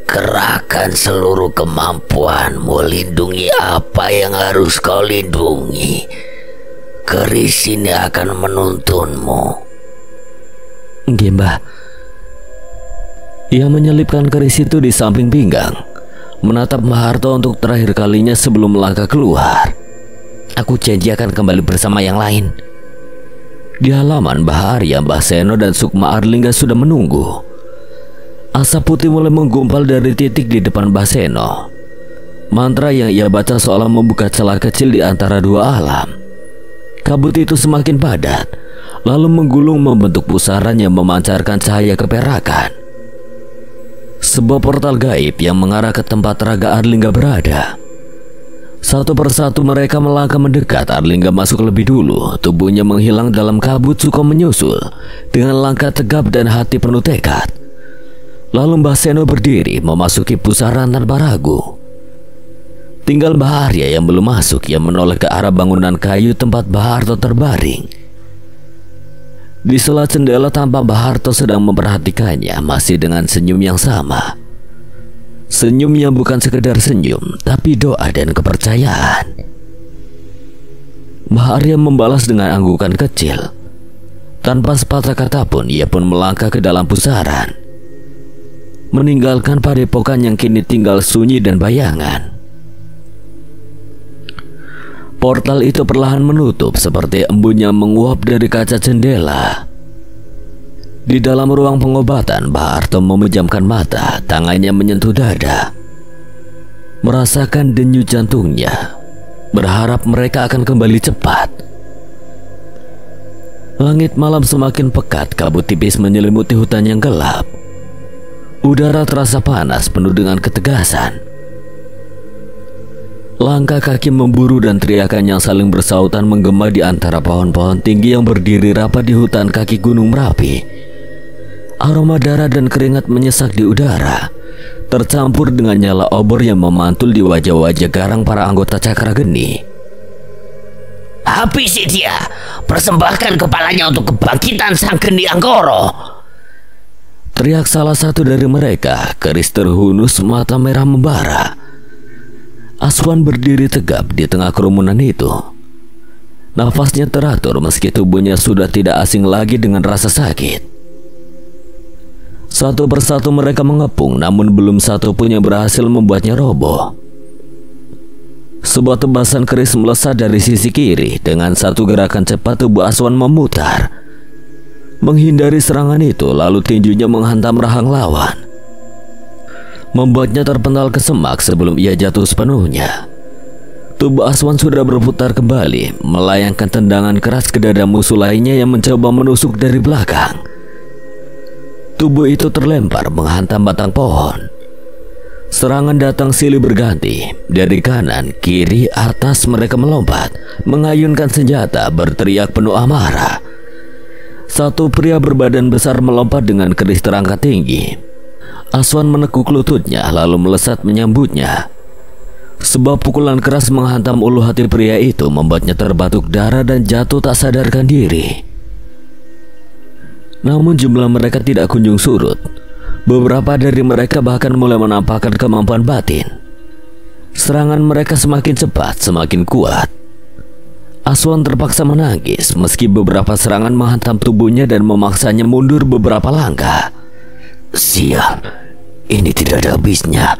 Kerahkan seluruh kemampuanmu, lindungi apa yang harus kau lindungi. Keris ini akan menuntunmu. Nggih, Mbah. Ia menyelipkan keris itu di samping pinggang, menatap Mbah Harto untuk terakhir kalinya sebelum melangkah keluar. Aku janji akan kembali bersama yang lain. Di halaman, Mbah Arya, Mbah Seno, dan Sukma Arlingga sudah menunggu. Asap putih mulai menggumpal dari titik di depan Mbah Seno. Mantra yang ia baca seolah membuka celah kecil di antara dua alam. Kabut itu semakin padat, lalu menggulung membentuk pusaran yang memancarkan cahaya keperakan. Sebuah portal gaib yang mengarah ke tempat Raga Arlingga berada. Satu persatu mereka melangkah mendekat. Arlingga masuk lebih dulu. Tubuhnya menghilang dalam kabut. Suko menyusul dengan langkah tegap dan hati penuh tekad. Lalu Mbah Seno berdiri memasuki pusaran tanpa ragu. Tinggal Mbah Arya yang belum masuk. Yang menoleh ke arah bangunan kayu tempat Mbah Harto terbaring. Di sela jendela tampak Mbah Harto sedang memperhatikannya, masih dengan senyum yang sama. Senyum yang bukan sekedar senyum, tapi doa dan kepercayaan. Mbah Arya membalas dengan anggukan kecil. Tanpa sepatah kata pun, ia pun melangkah ke dalam pusaran, meninggalkan padepokan yang kini tinggal sunyi dan bayangan. Portal itu perlahan menutup seperti embun yang menguap dari kaca jendela. Di dalam ruang pengobatan, Mbah Harto memejamkan mata, tangannya menyentuh dada, merasakan denyut jantungnya, berharap mereka akan kembali cepat. Langit malam semakin pekat, kabut tipis menyelimuti hutan yang gelap. Udara terasa panas, penuh dengan ketegasan. Langkah kaki memburu dan teriakan yang saling bersautan menggema di antara pohon-pohon tinggi yang berdiri rapat di hutan kaki Gunung Merapi. Aroma darah dan keringat menyesak di udara, tercampur dengan nyala obor yang memantul di wajah-wajah garang para anggota Cakra Geni. Habisi dia, persembahkan kepalanya untuk kebangkitan Sang Geni Anggoro. Teriak salah satu dari mereka, keris terhunus, mata merah membara. Aswan berdiri tegap di tengah kerumunan itu. Nafasnya teratur meski tubuhnya sudah tidak asing lagi dengan rasa sakit. Satu persatu mereka mengepung, namun belum satu pun yang berhasil membuatnya roboh. Sebuah tebasan keris melesat dari sisi kiri. Dengan satu gerakan cepat tubuh Aswan memutar, menghindari serangan itu, lalu tinjunya menghantam rahang lawan, membuatnya terpental ke semak sebelum ia jatuh sepenuhnya. Tubuh Aswan sudah berputar kembali, melayangkan tendangan keras ke dada musuh lainnya yang mencoba menusuk dari belakang. Tubuh itu terlempar menghantam batang pohon. Serangan datang silih berganti. Dari kanan, kiri, atas mereka melompat, mengayunkan senjata, berteriak penuh amarah. Satu pria berbadan besar melompat dengan keris terangkat tinggi. Aswan menekuk lututnya lalu melesat menyambutnya. Sebuah pukulan keras menghantam ulu hati pria itu, membuatnya terbatuk darah dan jatuh tak sadarkan diri. Namun jumlah mereka tidak kunjung surut. Beberapa dari mereka bahkan mulai menampakkan kemampuan batin. Serangan mereka semakin cepat, semakin kuat. Aswan terpaksa menangis meski beberapa serangan menghantam tubuhnya dan memaksanya mundur beberapa langkah. Sial, ini tidak ada habisnya.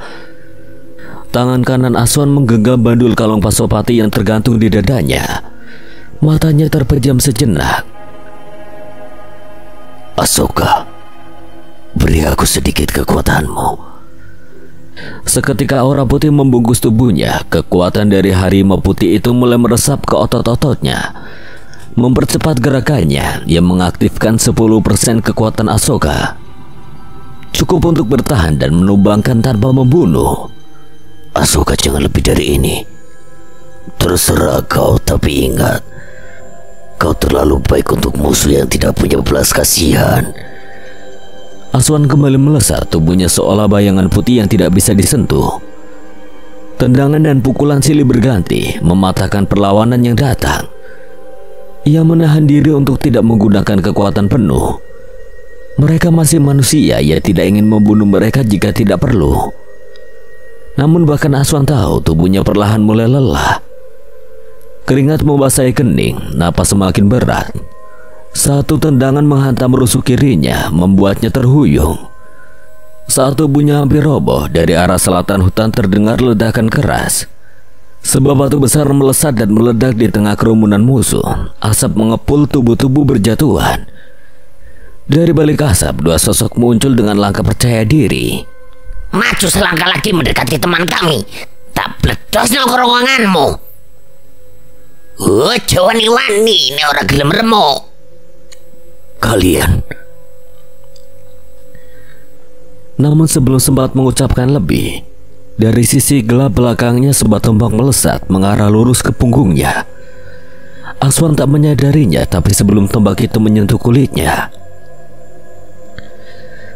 Tangan kanan Aswan menggenggam bandul kalung Pasopati yang tergantung di dadanya. Matanya terpejam sejenak. Asoka, beri aku sedikit kekuatanmu. Seketika aura putih membungkus tubuhnya. Kekuatan dari harimau putih itu mulai meresap ke otot-ototnya, mempercepat gerakannya yang mengaktifkan 10% kekuatan Asoka. Cukup untuk bertahan dan menumbangkan tanpa membunuh. Asoka, jangan lebih dari ini. Terserah kau, tapi ingat, kau terlalu baik untuk musuh yang tidak punya belas kasihan. Aswan kembali melesat, tubuhnya seolah bayangan putih yang tidak bisa disentuh. Tendangan dan pukulan silih berganti, mematahkan perlawanan yang datang. Ia menahan diri untuk tidak menggunakan kekuatan penuh. Mereka masih manusia, ia tidak ingin membunuh mereka jika tidak perlu. Namun bahkan Aswan tahu tubuhnya perlahan mulai lelah. Keringat membasahi kening, napas semakin berat. Satu tendangan menghantam rusuk kirinya, membuatnya terhuyung. Saat tubuhnya hampir roboh, dari arah selatan hutan terdengar ledakan keras. Sebuah batu besar melesat dan meledak di tengah kerumunan musuh. Asap mengepul tubuh-tubuh berjatuhan. Dari balik asap, dua sosok muncul dengan langkah percaya diri. Maju selangkah lagi mendekati teman kami, tak bledos no kerongkonganmu. Wani-wani, ini orang gelem remuk. Kalian. Namun sebelum sempat mengucapkan lebih, dari sisi gelap belakangnya sebuah tombak melesat mengarah lurus ke punggungnya. Aswan tak menyadarinya, tapi sebelum tombak itu menyentuh kulitnya,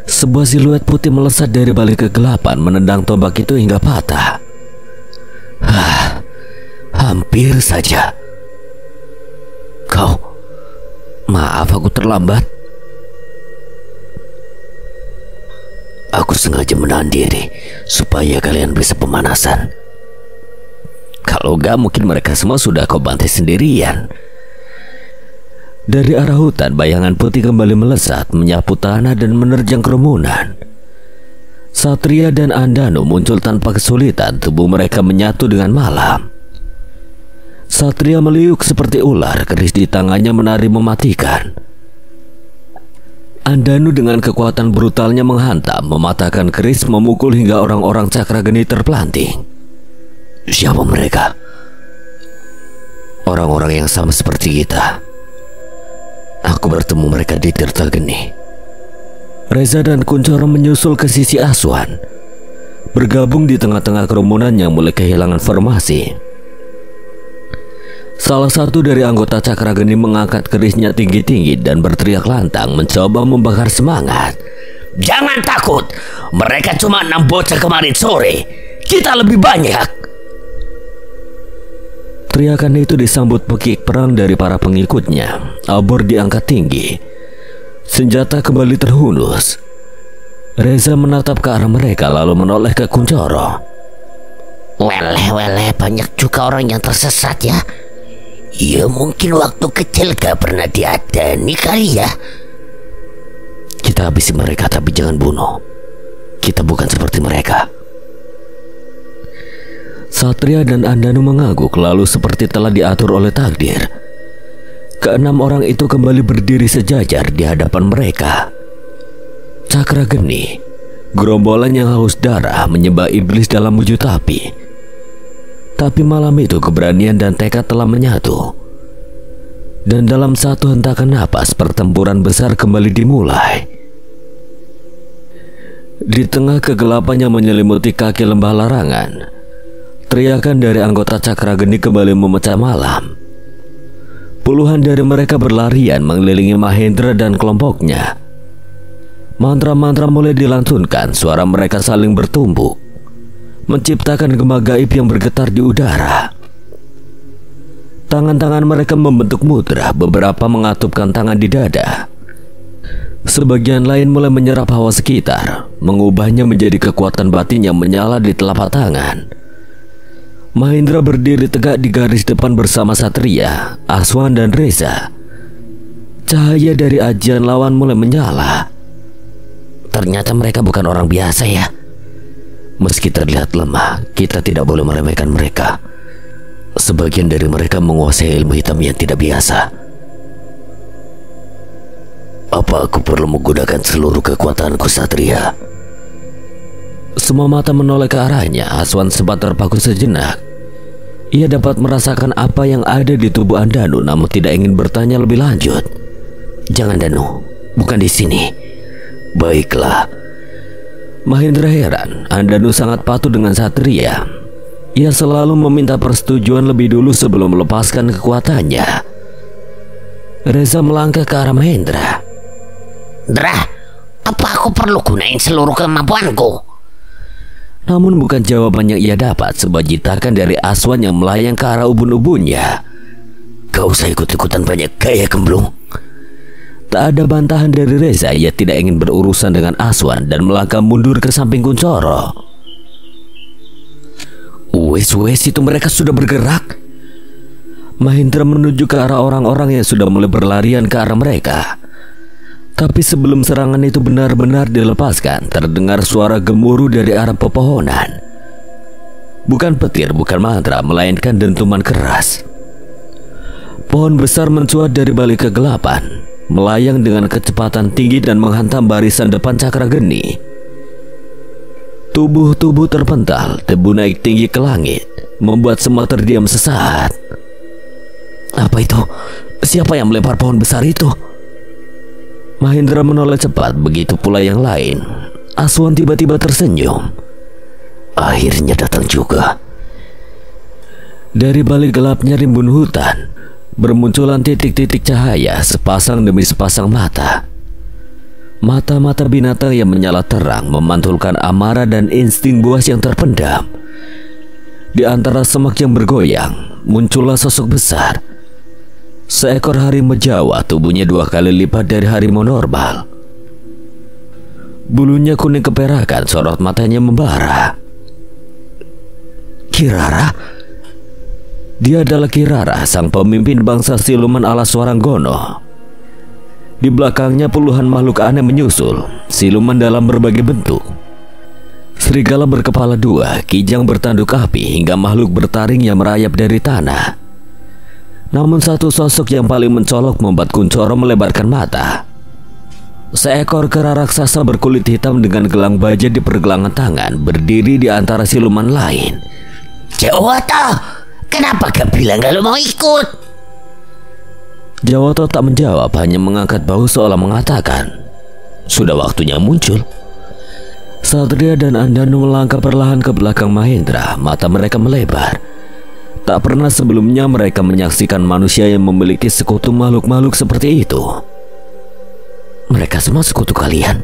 sebuah siluet putih melesat dari balik kegelapan, menendang tombak itu hingga patah. Hampir saja. Kau, maaf aku terlambat. Aku sengaja menahan diri supaya kalian bisa pemanasan. Kalau gak, mungkin mereka semua sudah kau bantai sendirian. Dari arah hutan, bayangan putih kembali melesat, menyapu tanah dan menerjang kerumunan. Satria dan Andanu muncul tanpa kesulitan, tubuh mereka menyatu dengan malam. Satria meliuk seperti ular, keris di tangannya menari mematikan. Andanu dengan kekuatan brutalnya menghantam, mematahkan keris, memukul hingga orang-orang Cakrageni terpelanting. Siapa mereka? Orang-orang yang sama seperti kita. Aku bertemu mereka di Tirtageni. Reza dan Kuncoro menyusul ke sisi Aswan, bergabung di tengah-tengah kerumunan yang mulai kehilangan formasi. Salah satu dari anggota Cakrageni mengangkat kerisnya tinggi-tinggi dan berteriak lantang, mencoba membakar semangat. Jangan takut, mereka cuma 6 bocah kemarin sore. Kita lebih banyak. Teriakan itu disambut pekik perang dari para pengikutnya. Obor diangkat tinggi, senjata kembali terhunus. Reza menatap ke arah mereka lalu menoleh ke Kuncoro. Weleh, banyak juga orang yang tersesat ya. Ya mungkin waktu kecil gak pernah diadani kali ya. Kita habisi mereka, tapi jangan bunuh. Kita bukan seperti mereka. Satria dan Andanu mengangguk, lalu seperti telah diatur oleh takdir, keenam orang itu kembali berdiri sejajar di hadapan mereka. Cakrageni, gerombolan yang haus darah, menyembah iblis dalam wujud api. Tapi malam itu keberanian dan tekad telah menyatu. Dan dalam satu hentakan napas, pertempuran besar kembali dimulai. Di tengah kegelapan yang menyelimuti kaki lembah larangan, teriakan dari anggota Cakrageni kembali memecah malam. Puluhan dari mereka berlarian mengelilingi Mahendra dan kelompoknya. Mantra-mantra mulai dilantunkan, suara mereka saling bertumbuk, menciptakan gema gaib yang bergetar di udara. Tangan-tangan mereka membentuk mudra, beberapa mengatupkan tangan di dada. Sebagian lain mulai menyerap hawa sekitar, mengubahnya menjadi kekuatan batin yang menyala di telapak tangan. Mahendra berdiri tegak di garis depan bersama Satria, Aswan dan Reza. Cahaya dari ajian lawan mulai menyala. Ternyata mereka bukan orang biasa ya. Meski terlihat lemah, kita tidak boleh meremehkan mereka. Sebagian dari mereka menguasai ilmu hitam yang tidak biasa. Apa aku perlu menggunakan seluruh kekuatanku, Satria? Semua mata menoleh ke arahnya. Aswan sempat terpaku sejenak. Ia dapat merasakan apa yang ada di tubuh Andanu, namun tidak ingin bertanya lebih lanjut. Jangan Danu, bukan di sini. Baiklah. Mahendra heran. Andanu sangat patuh dengan Satria. Ia selalu meminta persetujuan lebih dulu sebelum melepaskan kekuatannya. Reza melangkah ke arah Mahendra. Dra, apa aku perlu gunain seluruh kemampuanku? Namun bukan jawaban yang ia dapat, sebuah jitakan dari Aswan yang melayang ke arah ubun-ubunnya. Gak usah ikut-ikutan banyak gaya, gemblung. Tak ada bantahan dari Reza. Ia tidak ingin berurusan dengan Aswan dan melangkah mundur ke samping Kuncoro. Wes itu mereka sudah bergerak. Mahendra menuju ke arah orang-orang yang sudah mulai berlarian ke arah mereka. Tapi sebelum serangan itu benar-benar dilepaskan, terdengar suara gemuruh dari arah pepohonan. Bukan petir, bukan mantra, melainkan dentuman keras. Pohon besar mencuat dari balik kegelapan, melayang dengan kecepatan tinggi dan menghantam barisan depan cakra geni. Tubuh-tubuh terpental, debu naik tinggi ke langit, membuat semua terdiam sesaat. Apa itu? Siapa yang melempar pohon besar itu? Mahendra menoleh cepat, begitu pula yang lain. Aswan tiba-tiba tersenyum. Akhirnya datang juga. Dari balik gelapnya rimbun hutan, bermunculan titik-titik cahaya, sepasang demi sepasang mata. Mata-mata binatang yang menyala terang, memantulkan amarah dan insting buas yang terpendam. Di antara semak yang bergoyang, muncullah sosok besar. Seekor harimau Jawa, tubuhnya 2 kali lipat dari harimau normal. Bulunya kuning keperakan, sorot matanya membara. Kirara? Dia adalah Kirara, sang pemimpin bangsa siluman ala Swaranggono. Di belakangnya puluhan makhluk aneh menyusul, siluman dalam berbagai bentuk. Serigala berkepala 2, kijang bertanduk api, hingga makhluk bertaring yang merayap dari tanah. Namun satu sosok yang paling mencolok membuat Kuncoro melebarkan mata. Seekor kera raksasa berkulit hitam dengan gelang baja di pergelangan tangan berdiri di antara siluman lain. Jawoto, kenapa gak bilang kalau mau ikut? Jawoto tak menjawab, hanya mengangkat bahu seolah mengatakan, sudah waktunya muncul. Satria dan Andanu melangkah perlahan ke belakang Mahendra, mata mereka melebar. Tak pernah sebelumnya mereka menyaksikan manusia yang memiliki sekutu makhluk-makhluk seperti itu. Mereka semua sekutu kalian?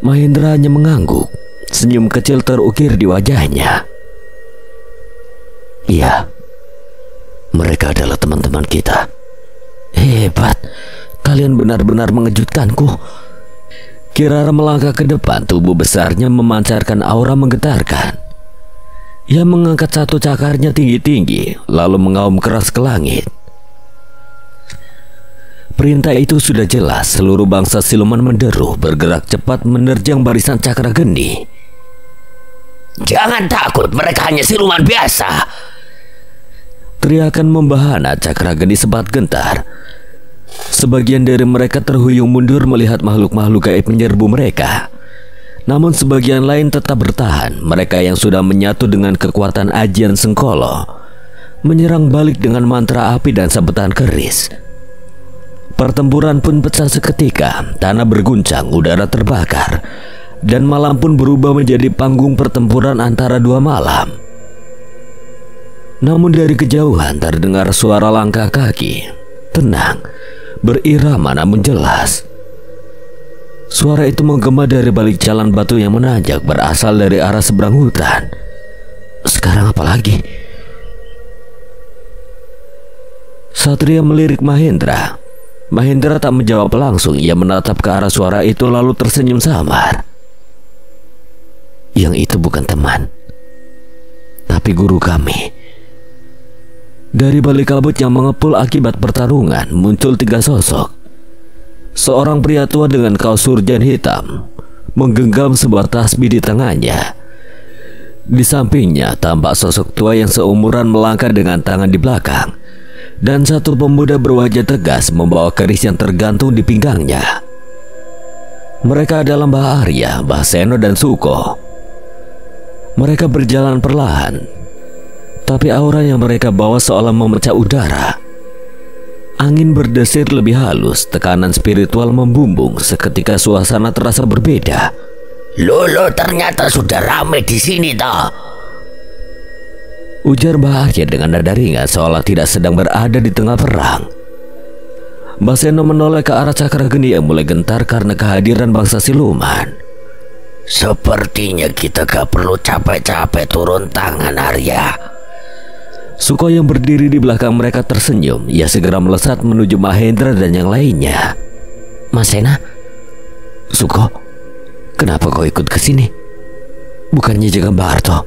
Mahendra hanya mengangguk, senyum kecil terukir di wajahnya. Iya, mereka adalah teman-teman kita. Hebat, kalian benar-benar mengejutkanku. Kirara melangkah ke depan, tubuh besarnya memancarkan aura menggetarkan. Ia mengangkat satu cakarnya tinggi-tinggi, lalu mengaum keras ke langit. Perintah itu sudah jelas, seluruh bangsa siluman menderu, bergerak cepat menerjang barisan cakra geni. Jangan takut, mereka hanya siluman biasa. Teriakan membahana cakra geni sempat gentar. Sebagian dari mereka terhuyung mundur melihat makhluk-makhluk gaib menyerbu mereka. Namun sebagian lain tetap bertahan. Mereka yang sudah menyatu dengan kekuatan ajian Sengkolo menyerang balik dengan mantra api dan sabetan keris. Pertempuran pun pecah seketika. Tanah berguncang, udara terbakar, dan malam pun berubah menjadi panggung pertempuran antara 2 malam. Namun dari kejauhan terdengar suara langkah kaki, tenang, berirama namun jelas. Suara itu menggema dari balik jalan batu yang menanjak, berasal dari arah seberang hutan. Sekarang apa lagi? Satria melirik Mahendra. Mahendra tak menjawab langsung. Ia menatap ke arah suara itu lalu tersenyum samar. Yang itu bukan teman, tapi guru kami. Dari balik kabut yang mengepul akibat pertarungan muncul 3 sosok. Seorang pria tua dengan kaos surjan hitam menggenggam sebuah tasbih di tangannya. Di sampingnya tampak sosok tua yang seumuran melangkah dengan tangan di belakang, dan satu pemuda berwajah tegas membawa keris yang tergantung di pinggangnya. Mereka adalah Mbah Arya, Mbah Seno, dan Suko. Mereka berjalan perlahan, tapi aura yang mereka bawa seolah memecah udara. Angin berdesir lebih halus, tekanan spiritual membumbung, seketika suasana terasa berbeda. Lolo, ternyata sudah ramai di sini toh. Ujar Mbah Arya dengan nada ringan seolah tidak sedang berada di tengah perang. Mbah Seno menoleh ke arah cakra geni yang mulai gentar karena kehadiran bangsa siluman. Sepertinya kita gak perlu capek-capek turun tangan, Arya. Suko yang berdiri di belakang mereka tersenyum. Ia segera melesat menuju Mahendra dan yang lainnya. Mas Sena, Suko, kenapa kau ikut ke sini? Bukannya jaga Mbah Harto?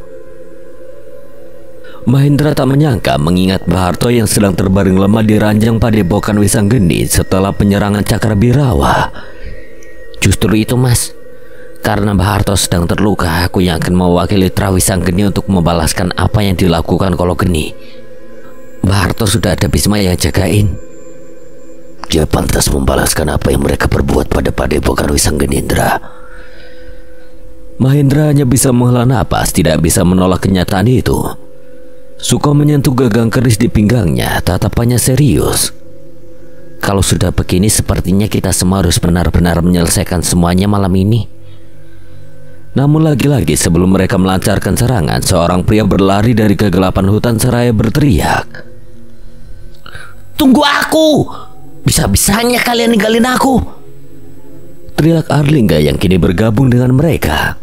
Mahendra tak menyangka mengingat Mbah Harto yang sedang terbaring lemah di ranjang padepokan Wisanggeni setelah penyerangan Cakra Birawa. Justru itu, Mas. Karena Mbah Harto sedang terluka, aku yang akan mewakili Tra Wisanggeni untuk membalaskan apa yang dilakukan Kologeni. Mbah Harto sudah ada Bisma yang jagain. Dia pantas membalaskan apa yang mereka perbuat pada padepokan Wisanggeni, Indra. Mahendra hanya bisa menghela napas, tidak bisa menolak kenyataan itu. Suko menyentuh gagang keris di pinggangnya, tatapannya serius. Kalau sudah begini, sepertinya kita semua harus benar-benar menyelesaikan semuanya malam ini. Namun lagi-lagi sebelum mereka melancarkan serangan, seorang pria berlari dari kegelapan hutan seraya berteriak. Tunggu aku! Bisa-bisanya kalian ninggalin aku! Teriak Arlingga yang kini bergabung dengan mereka.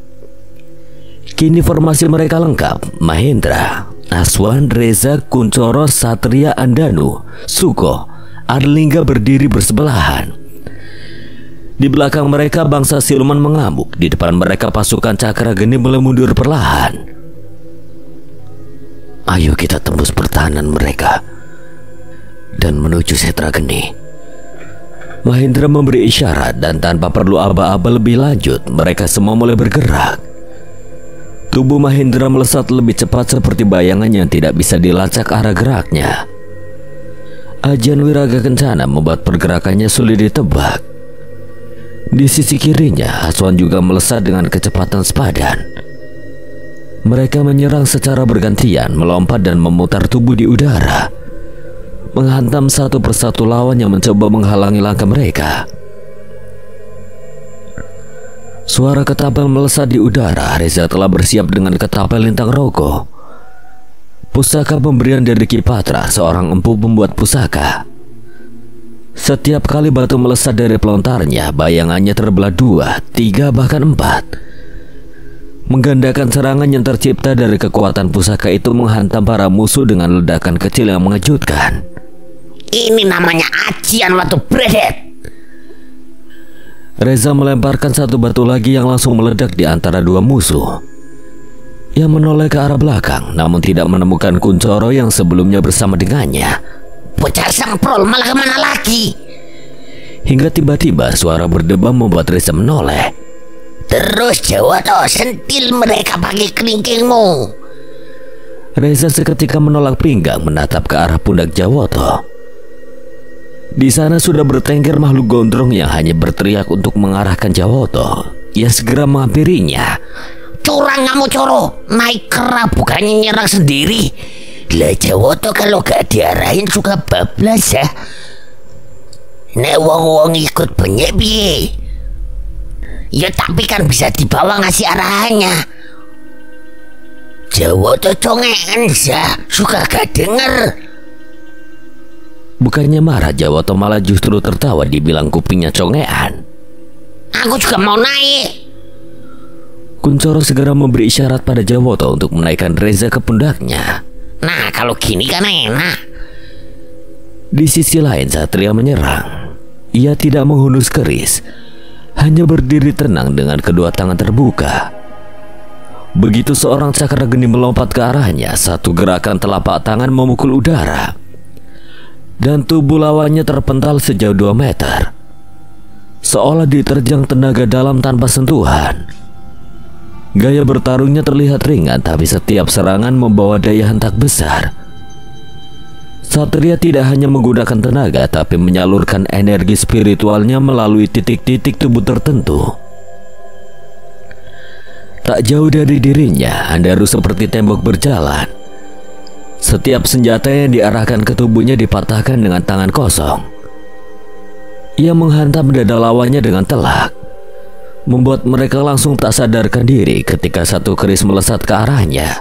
Kini formasi mereka lengkap. Mahendra, Aswan, Reza, Kuncoro, Satria, Andanu, Suko, Arlingga berdiri bersebelahan. Di belakang mereka bangsa siluman mengamuk. Di depan mereka pasukan Cakra Geni mulai mundur perlahan. Ayo kita tembus pertahanan mereka dan menuju Setra Geni. Mahendra memberi isyarat dan tanpa perlu aba-aba lebih lanjut, mereka semua mulai bergerak. Tubuh Mahendra melesat lebih cepat seperti bayangan yang tidak bisa dilacak arah geraknya. Ajian Wiraga Kencana membuat pergerakannya sulit ditebak. Di sisi kirinya, Aswan juga melesat dengan kecepatan sepadan. Mereka menyerang secara bergantian, melompat dan memutar tubuh di udara, menghantam satu persatu lawan yang mencoba menghalangi langkah mereka. Suara ketapel melesat di udara. Reza telah bersiap dengan ketapel lintang rogo, pusaka pemberian dari Ki Patra, seorang empu pembuat pusaka. Setiap kali batu melesat dari pelontarnya, bayangannya terbelah 2, 3, bahkan 4. Menggandakan serangan yang tercipta dari kekuatan pusaka itu menghantam para musuh dengan ledakan kecil yang mengejutkan. Ini namanya ajian Watu Bredet. Reza melemparkan satu batu lagi yang langsung meledak di antara dua musuh. Ia menoleh ke arah belakang, namun tidak menemukan Kuncoro yang sebelumnya bersama dengannya. Bocah semprol malah kemana lagi? Hingga tiba-tiba suara berdebam membuat Reza menoleh. Terus Jawoto, sentil mereka pakai kelingkingmu. Reza seketika menolak pinggang, menatap ke arah pundak Jawoto. Di sana sudah bertengger makhluk gondrong yang hanya berteriak untuk mengarahkan Jawoto. Ia segera menghampirinya. Curang kamu, Coro, naik kera bukannya nyerang sendiri. Lah Jawoto kalau gak diarahin suka bablas ya. Nek wong-wong ikut banyak piye? Ya tapi kan bisa dibawa ngasih arahannya. Jawoto congekan ya, suka gak denger. Bukannya marah, Jawoto malah justru tertawa dibilang kupingnya congean. Aku juga mau naik. Kuncoro segera memberi isyarat pada Jawoto untuk menaikkan Reza ke pundaknya. Nah kalau gini kan enak. Di sisi lain Satria menyerang. Ia tidak menghunus keris, hanya berdiri tenang dengan kedua tangan terbuka. Begitu seorang Cakra Geni melompat ke arahnya, satu gerakan telapak tangan memukul udara, dan tubuh lawannya terpental sejauh 2 meter, seolah diterjang tenaga dalam tanpa sentuhan. Gaya bertarungnya terlihat ringan, tapi setiap serangan membawa daya hentak besar. Satria tidak hanya menggunakan tenaga, tapi menyalurkan energi spiritualnya melalui titik-titik tubuh tertentu. Tak jauh dari dirinya, Andaru seperti tembok berjalan. Setiap senjata yang diarahkan ke tubuhnya dipatahkan dengan tangan kosong. Ia menghantam dada lawannya dengan telak, membuat mereka langsung tak sadarkan diri ketika satu keris melesat ke arahnya.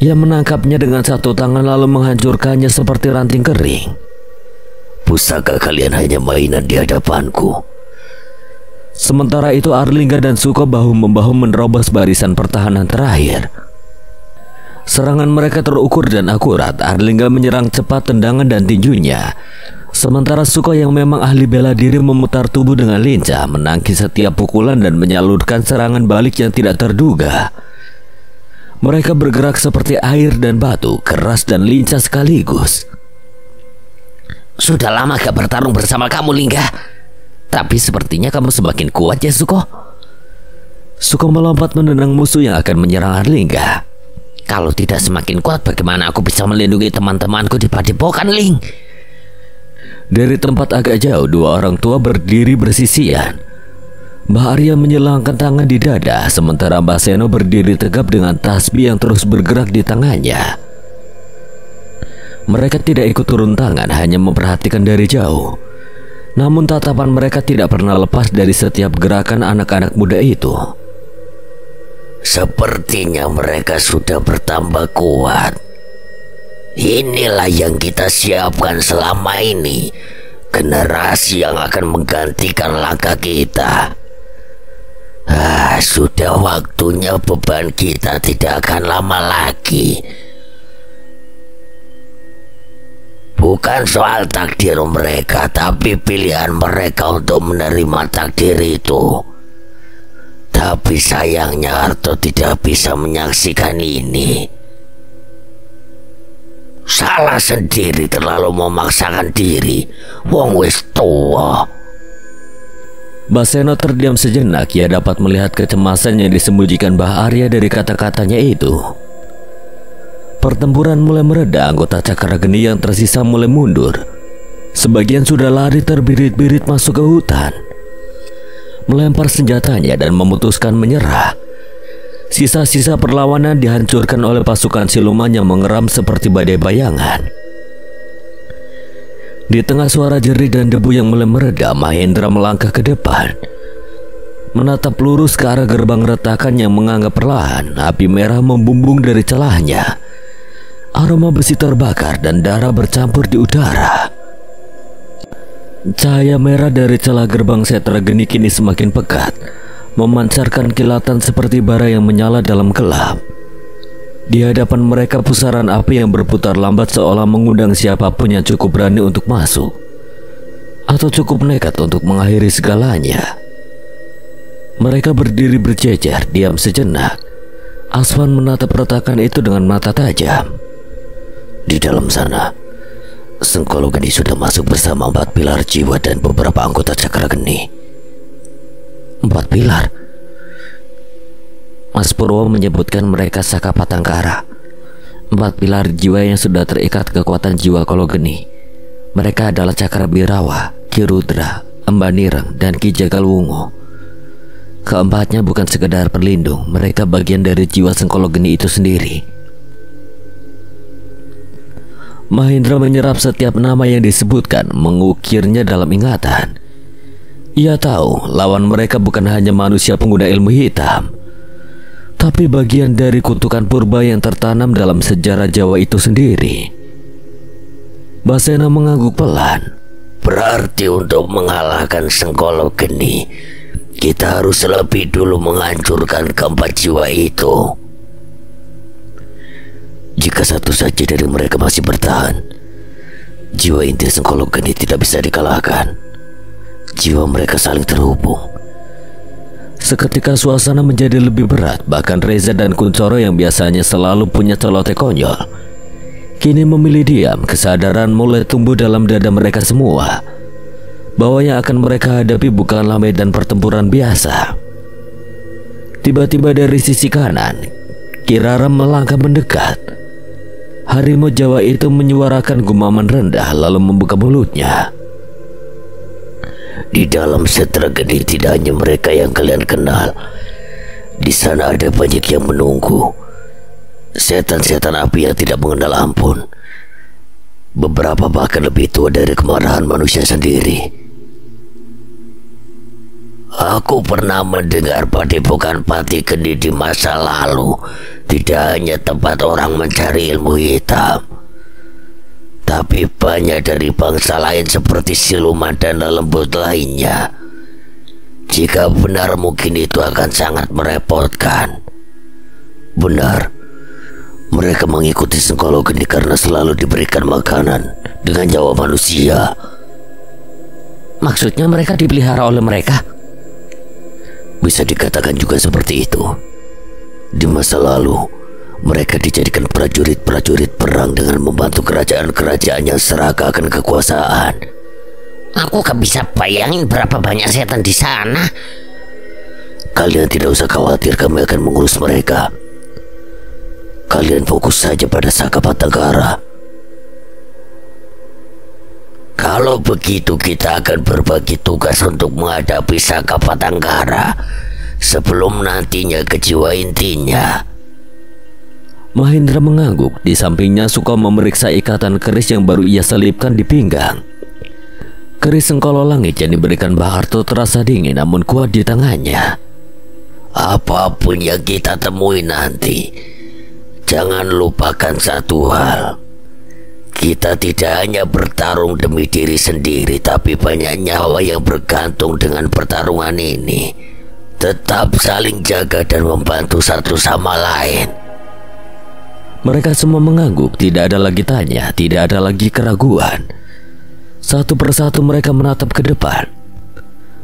Ia menangkapnya dengan satu tangan lalu menghancurkannya seperti ranting kering. Pusaka kalian hanya mainan di hadapanku. Sementara itu Arlingga dan Suko bahu-membahu menerobos barisan pertahanan terakhir. Serangan mereka terukur dan akurat. Arlingga menyerang cepat tendangan dan tinjunya, sementara Suko yang memang ahli bela diri memutar tubuh dengan lincah, menangkis setiap pukulan dan menyalurkan serangan balik yang tidak terduga. Mereka bergerak seperti air dan batu, keras dan lincah sekaligus. Sudah lama gak bertarung bersama kamu, Lingga. Tapi sepertinya kamu semakin kuat ya, Suko. Suko melompat menendang musuh yang akan menyerang Arlingga. Kalau tidak semakin kuat, bagaimana aku bisa melindungi teman-temanku di padepokan, Ling? Dari tempat agak jauh, dua orang tua berdiri bersisian. Mbah Arya menyilangkan tangan di dada, sementara Mbah Seno berdiri tegap dengan tasbih yang terus bergerak di tangannya. Mereka tidak ikut turun tangan, hanya memperhatikan dari jauh. Namun tatapan mereka tidak pernah lepas dari setiap gerakan anak-anak muda itu. Sepertinya mereka sudah bertambah kuat. Inilah yang kita siapkan selama ini. Generasi yang akan menggantikan langkah kita. Sudah waktunya beban kita tidak akan lama lagi. Bukan soal takdir mereka, tapi pilihan mereka untuk menerima takdir itu. Tapi sayangnya Arto tidak bisa menyaksikan ini. Salah sendiri terlalu memaksakan diri. Wong wis tua. Mbah Seno terdiam sejenak. Ia dapat melihat kecemasan yang disembunyikan Mbah Arya dari kata-katanya itu. Pertempuran mulai mereda. Anggota Cakrageni yang tersisa mulai mundur. Sebagian sudah lari terbirit-birit masuk ke hutan, melempar senjatanya dan memutuskan menyerah. Sisa-sisa perlawanan dihancurkan oleh pasukan siluman yang mengeram seperti badai bayangan. Di tengah suara jerit dan debu yang mulai mereda, Mahendra melangkah ke depan, menatap lurus ke arah gerbang retakan yang menganggap perlahan. Api merah membumbung dari celahnya. Aroma besi terbakar dan darah bercampur di udara. Cahaya merah dari celah gerbang Setrageni kini semakin pekat, memancarkan kilatan seperti bara yang menyala dalam gelap. Di hadapan mereka pusaran api yang berputar lambat seolah mengundang siapapun yang cukup berani untuk masuk, atau cukup nekat untuk mengakhiri segalanya. Mereka berdiri berjejer, diam sejenak. Aswan menatap retakan itu dengan mata tajam. Di dalam sana, Sengkologeni sudah masuk bersama 4 pilar jiwa dan beberapa anggota Cakrageni. 4 pilar? Mas Purwo menyebutkan mereka Saka Patangkara. 4 pilar jiwa yang sudah terikat kekuatan jiwa Kologeni. Mereka adalah Cakrabirawa, Ki Rudra, Embanireng, dan Ki Jagalwungo. Keempatnya bukan sekedar pelindung, mereka bagian dari jiwa Sengkologeni itu sendiri. Mahendra menyerap setiap nama yang disebutkan, mengukirnya dalam ingatan. Ia tahu lawan mereka bukan hanya manusia pengguna ilmu hitam, tapi bagian dari kutukan purba yang tertanam dalam sejarah Jawa itu sendiri. Mbah Seno mengangguk pelan. Berarti untuk mengalahkan Sengkologeni, kita harus lebih dulu menghancurkan keempat jiwa itu. Jika satu saja dari mereka masih bertahan, jiwa inti Sengkologeni tidak bisa dikalahkan. Jiwa mereka saling terhubung. Seketika suasana menjadi lebih berat. Bahkan Reza dan Kuncoro yang biasanya selalu punya celoteh konyol, kini memilih diam. Kesadaran mulai tumbuh dalam dada mereka semua bahwa yang akan mereka hadapi bukanlah medan pertempuran biasa. Tiba-tiba dari sisi kanan, Kirara melangkah mendekat. Harimau Jawa itu menyuarakan gumaman rendah lalu membuka mulutnya. Di dalam Setrageni tidak hanya mereka yang kalian kenal. Di sana ada banyak yang menunggu. Setan-setan api yang tidak mengenal ampun. Beberapa bahkan lebih tua dari kemarahan manusia sendiri. Aku pernah mendengar padepokan Pati Geni di masa lalu tidak hanya tempat orang mencari ilmu hitam, tapi banyak dari bangsa lain seperti siluman dan lembut lainnya. Jika benar, mungkin itu akan sangat merepotkan. Benar, mereka mengikuti Sengkolo Geni karena selalu diberikan makanan dengan nyawa manusia. Maksudnya mereka dipelihara oleh mereka? Bisa dikatakan juga seperti itu. Di masa lalu, mereka dijadikan prajurit-prajurit perang dengan membantu kerajaan-kerajaan yang serakah akan kekuasaan. Aku gak bisa bayangin berapa banyak setan di sana. Kalian tidak usah khawatir, kami akan mengurus mereka. Kalian fokus saja pada Saka Patanggara. Kalau begitu, kita akan berbagi tugas untuk menghadapi Saka Patanggara sebelum nantinya ke jiwa intinya. Mahendra mengangguk. Di sampingnya Suko memeriksa ikatan keris yang baru ia selipkan di pinggang. Keris Sengkolo Langit yang diberikan Mbah Arto terasa dingin namun kuat di tangannya. Apapun yang kita temui nanti, jangan lupakan satu hal. Kita tidak hanya bertarung demi diri sendiri, tapi banyak nyawa yang bergantung dengan pertarungan ini. Tetap saling jaga dan membantu satu sama lain. Mereka semua mengangguk. Tidak ada lagi tanya, tidak ada lagi keraguan. Satu persatu mereka menatap ke depan.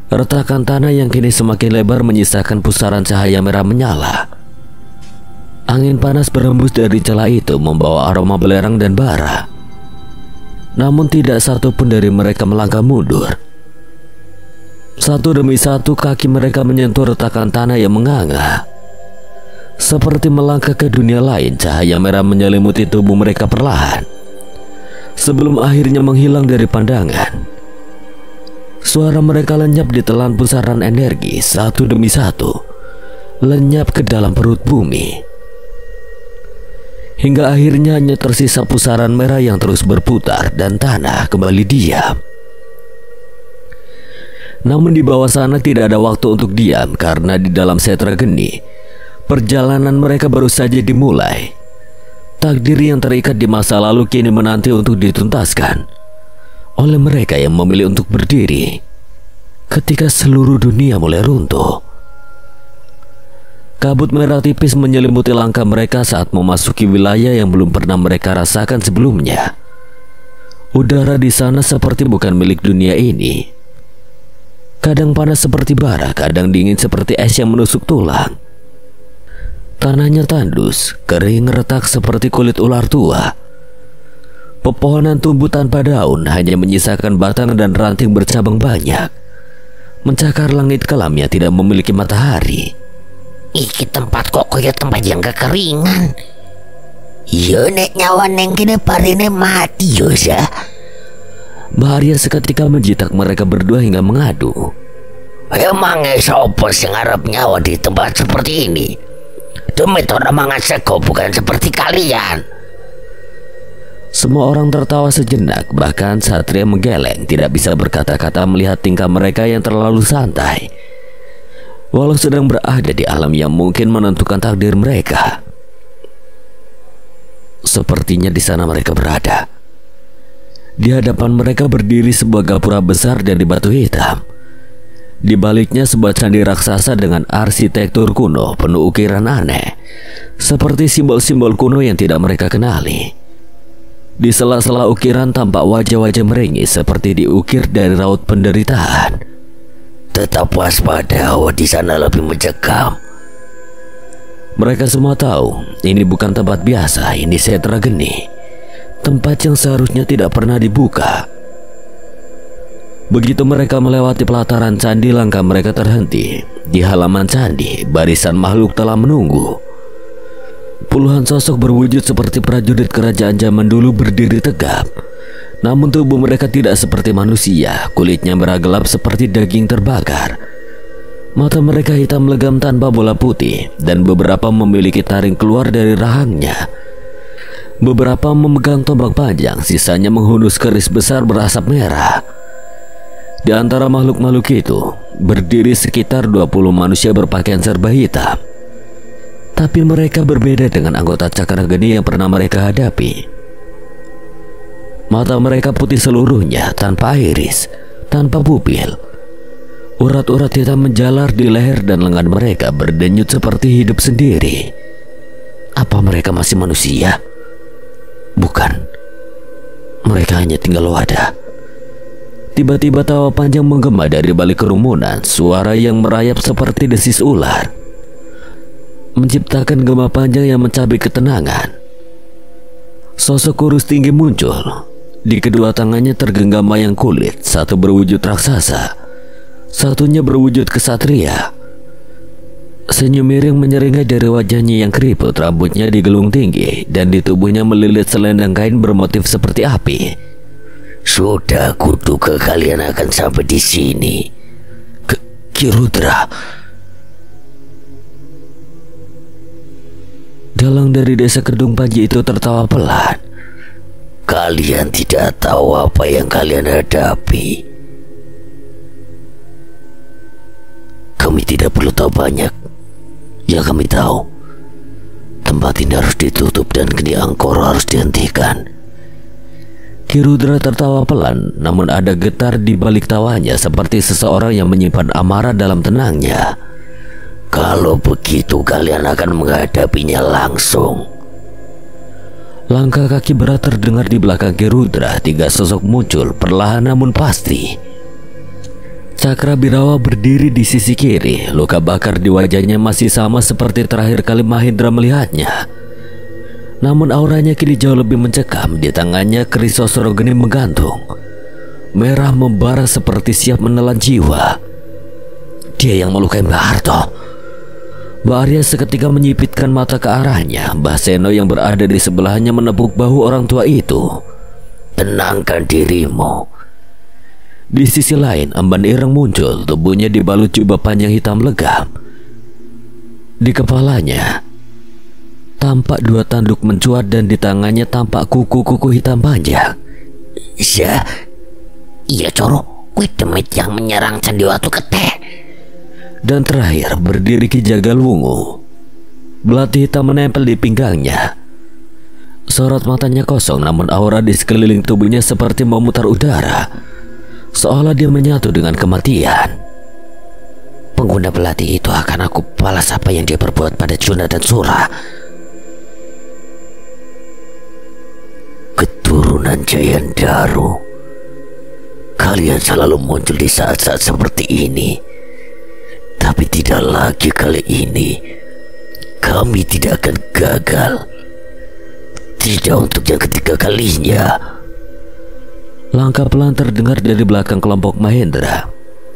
Retakan tanah yang kini semakin lebar menyisakan pusaran cahaya merah menyala. Angin panas berembus dari celah itu membawa aroma belerang dan bara. Namun tidak satu pun dari mereka melangkah mundur. Satu demi satu kaki mereka menyentuh retakan tanah yang menganga. Seperti melangkah ke dunia lain, cahaya merah menyelimuti tubuh mereka perlahan, sebelum akhirnya menghilang dari pandangan. Suara mereka lenyap ditelan pusaran energi satu demi satu, lenyap ke dalam perut bumi. Hingga akhirnya hanya tersisa pusaran merah yang terus berputar dan tanah kembali diam. Namun di bawah sana tidak ada waktu untuk diam, karena di dalam Setra Geni perjalanan mereka baru saja dimulai. Takdir yang terikat di masa lalu kini menanti untuk dituntaskan oleh mereka yang memilih untuk berdiri ketika seluruh dunia mulai runtuh. Kabut merah tipis menyelimuti langkah mereka saat memasuki wilayah yang belum pernah mereka rasakan sebelumnya. Udara di sana seperti bukan milik dunia ini. Kadang panas seperti bara, kadang dingin seperti es yang menusuk tulang. Tanahnya tandus, kering retak seperti kulit ular tua. Pepohonan tumbuh tanpa daun, hanya menyisakan batang dan ranting bercabang banyak. Mencakar langit kelam yang tidak memiliki matahari. Iki tempat kok kaya tempat yang kekeringan. Iya nek nyawa neng kene parine mati yo ya. Mbah Arya seketika menjitak mereka berdua hingga mengadu. Emangnya sopo sing arep nyawa di tempat seperti ini? Demi orang mangan sego bukan seperti kalian. Semua orang tertawa sejenak, bahkan Satria menggeleng, tidak bisa berkata-kata melihat tingkah mereka yang terlalu santai. Walau sedang berada di alam yang mungkin menentukan takdir mereka. Sepertinya di sana mereka berada. Di hadapan mereka berdiri sebuah gapura besar dari batu hitam. Di baliknya sebuah candi raksasa dengan arsitektur kuno penuh ukiran aneh, seperti simbol-simbol kuno yang tidak mereka kenali. Di sela-sela ukiran tampak wajah-wajah meringis seperti diukir dari raut penderitaan. Tetap waspada, di sana lebih mencekam. Mereka semua tahu ini bukan tempat biasa, ini Setra Geni, tempat yang seharusnya tidak pernah dibuka. Begitu mereka melewati pelataran candi, langkah mereka terhenti. Di halaman candi, barisan makhluk telah menunggu. Puluhan sosok berwujud seperti prajurit kerajaan zaman dulu berdiri tegap. Namun tubuh mereka tidak seperti manusia, kulitnya merah gelap seperti daging terbakar. Mata mereka hitam legam tanpa bola putih, dan beberapa memiliki taring keluar dari rahangnya. Beberapa memegang tombak panjang, sisanya menghunus keris besar berasap merah. Di antara makhluk-makhluk itu berdiri sekitar 20 manusia berpakaian serba hitam. Tapi mereka berbeda dengan anggota Cakrageni yang pernah mereka hadapi. Mata mereka putih seluruhnya, tanpa iris, tanpa pupil. Urat-urat hitam menjalar di leher dan lengan mereka berdenyut seperti hidup sendiri. Apa mereka masih manusia? Bukan. Mereka hanya tinggal wadah. Tiba-tiba tawa panjang menggema dari balik kerumunan, suara yang merayap seperti desis ular, menciptakan gema panjang yang mencabik ketenangan. Sosok kurus tinggi muncul. Di kedua tangannya tergenggam mayang kulit, satu berwujud raksasa, satunya berwujud kesatria. Senyum miring menyeringai dari wajahnya yang keriput, rambutnya digelung tinggi, dan di tubuhnya melilit selendang kain bermotif seperti api. Sudah kuduga kalian akan sampai di sini. Ki Rudra. Dalang dari desa Kedung Panji itu tertawa pelan. Kalian tidak tahu apa yang kalian hadapi. Kami tidak perlu tahu banyak. Yang kami tahu, tempat ini harus ditutup dan geni Angkor harus dihentikan. Ki Rudra tertawa pelan, namun ada getar di balik tawanya, seperti seseorang yang menyimpan amarah dalam tenangnya. Kalau begitu kalian akan menghadapinya langsung. Langkah kaki berat terdengar di belakang Ki Rudra. 3 sosok muncul, perlahan namun pasti. Cakrabirawa berdiri di sisi kiri. Luka bakar di wajahnya masih sama seperti terakhir kali Mahendra melihatnya. Namun auranya kini jauh lebih mencekam. Di tangannya keris Sosrogeni menggantung, merah membara seperti siap menelan jiwa. Dia yang melukai Mbak Harto. Mbak Arya seketika menyipitkan mata ke arahnya. Mbah Seno yang berada di sebelahnya menepuk bahu orang tua itu. Tenangkan dirimu. Di sisi lain, Emban Ireng muncul. Tubuhnya dibalut jubah panjang hitam legam. Di kepalanya tampak 2 tanduk mencuat, dan di tangannya tampak kuku-kuku hitam panjang. Iya Coro, kuwi demit yang menyerang Candiwatu Kete. Dan terakhir berdiri Ki Jagalwungu. Belati hitam menempel di pinggangnya. Sorot matanya kosong, namun aura di sekeliling tubuhnya seperti memutar udara, seolah dia menyatu dengan kematian. Pengguna belati itu akan aku balas apa yang dia perbuat pada Juna dan Sura. Keturunan Jayandaru, kalian selalu muncul di saat-saat seperti ini. Tapi tidak lagi kali ini. Kami tidak akan gagal. Tidak untuk yang ketiga kalinya. Langkah pelan terdengar dari belakang kelompok Mahendra.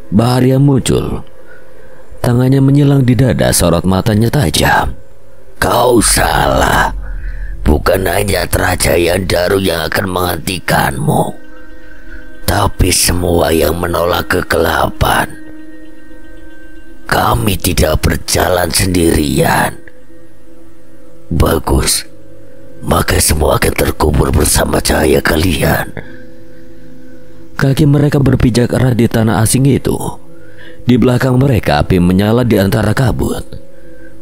Bahaya muncul. Tangannya menyilang di dada, sorot matanya tajam. Kau salah. Bukan hanya Jayandaru yang akan menghentikanmu, tapi semua yang menolak kegelapan. Kami tidak berjalan sendirian. Bagus. Maka semua akan terkubur bersama cahaya kalian. Kaki mereka berpijak erat di tanah asing itu. Di belakang mereka api menyala di antara kabut.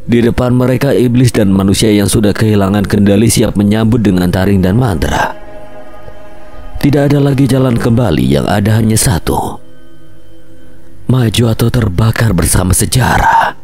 Di depan mereka iblis dan manusia yang sudah kehilangan kendali siap menyambut dengan taring dan mantra. Tidak ada lagi jalan kembali, yang ada hanya satu: maju atau terbakar bersama sejarah.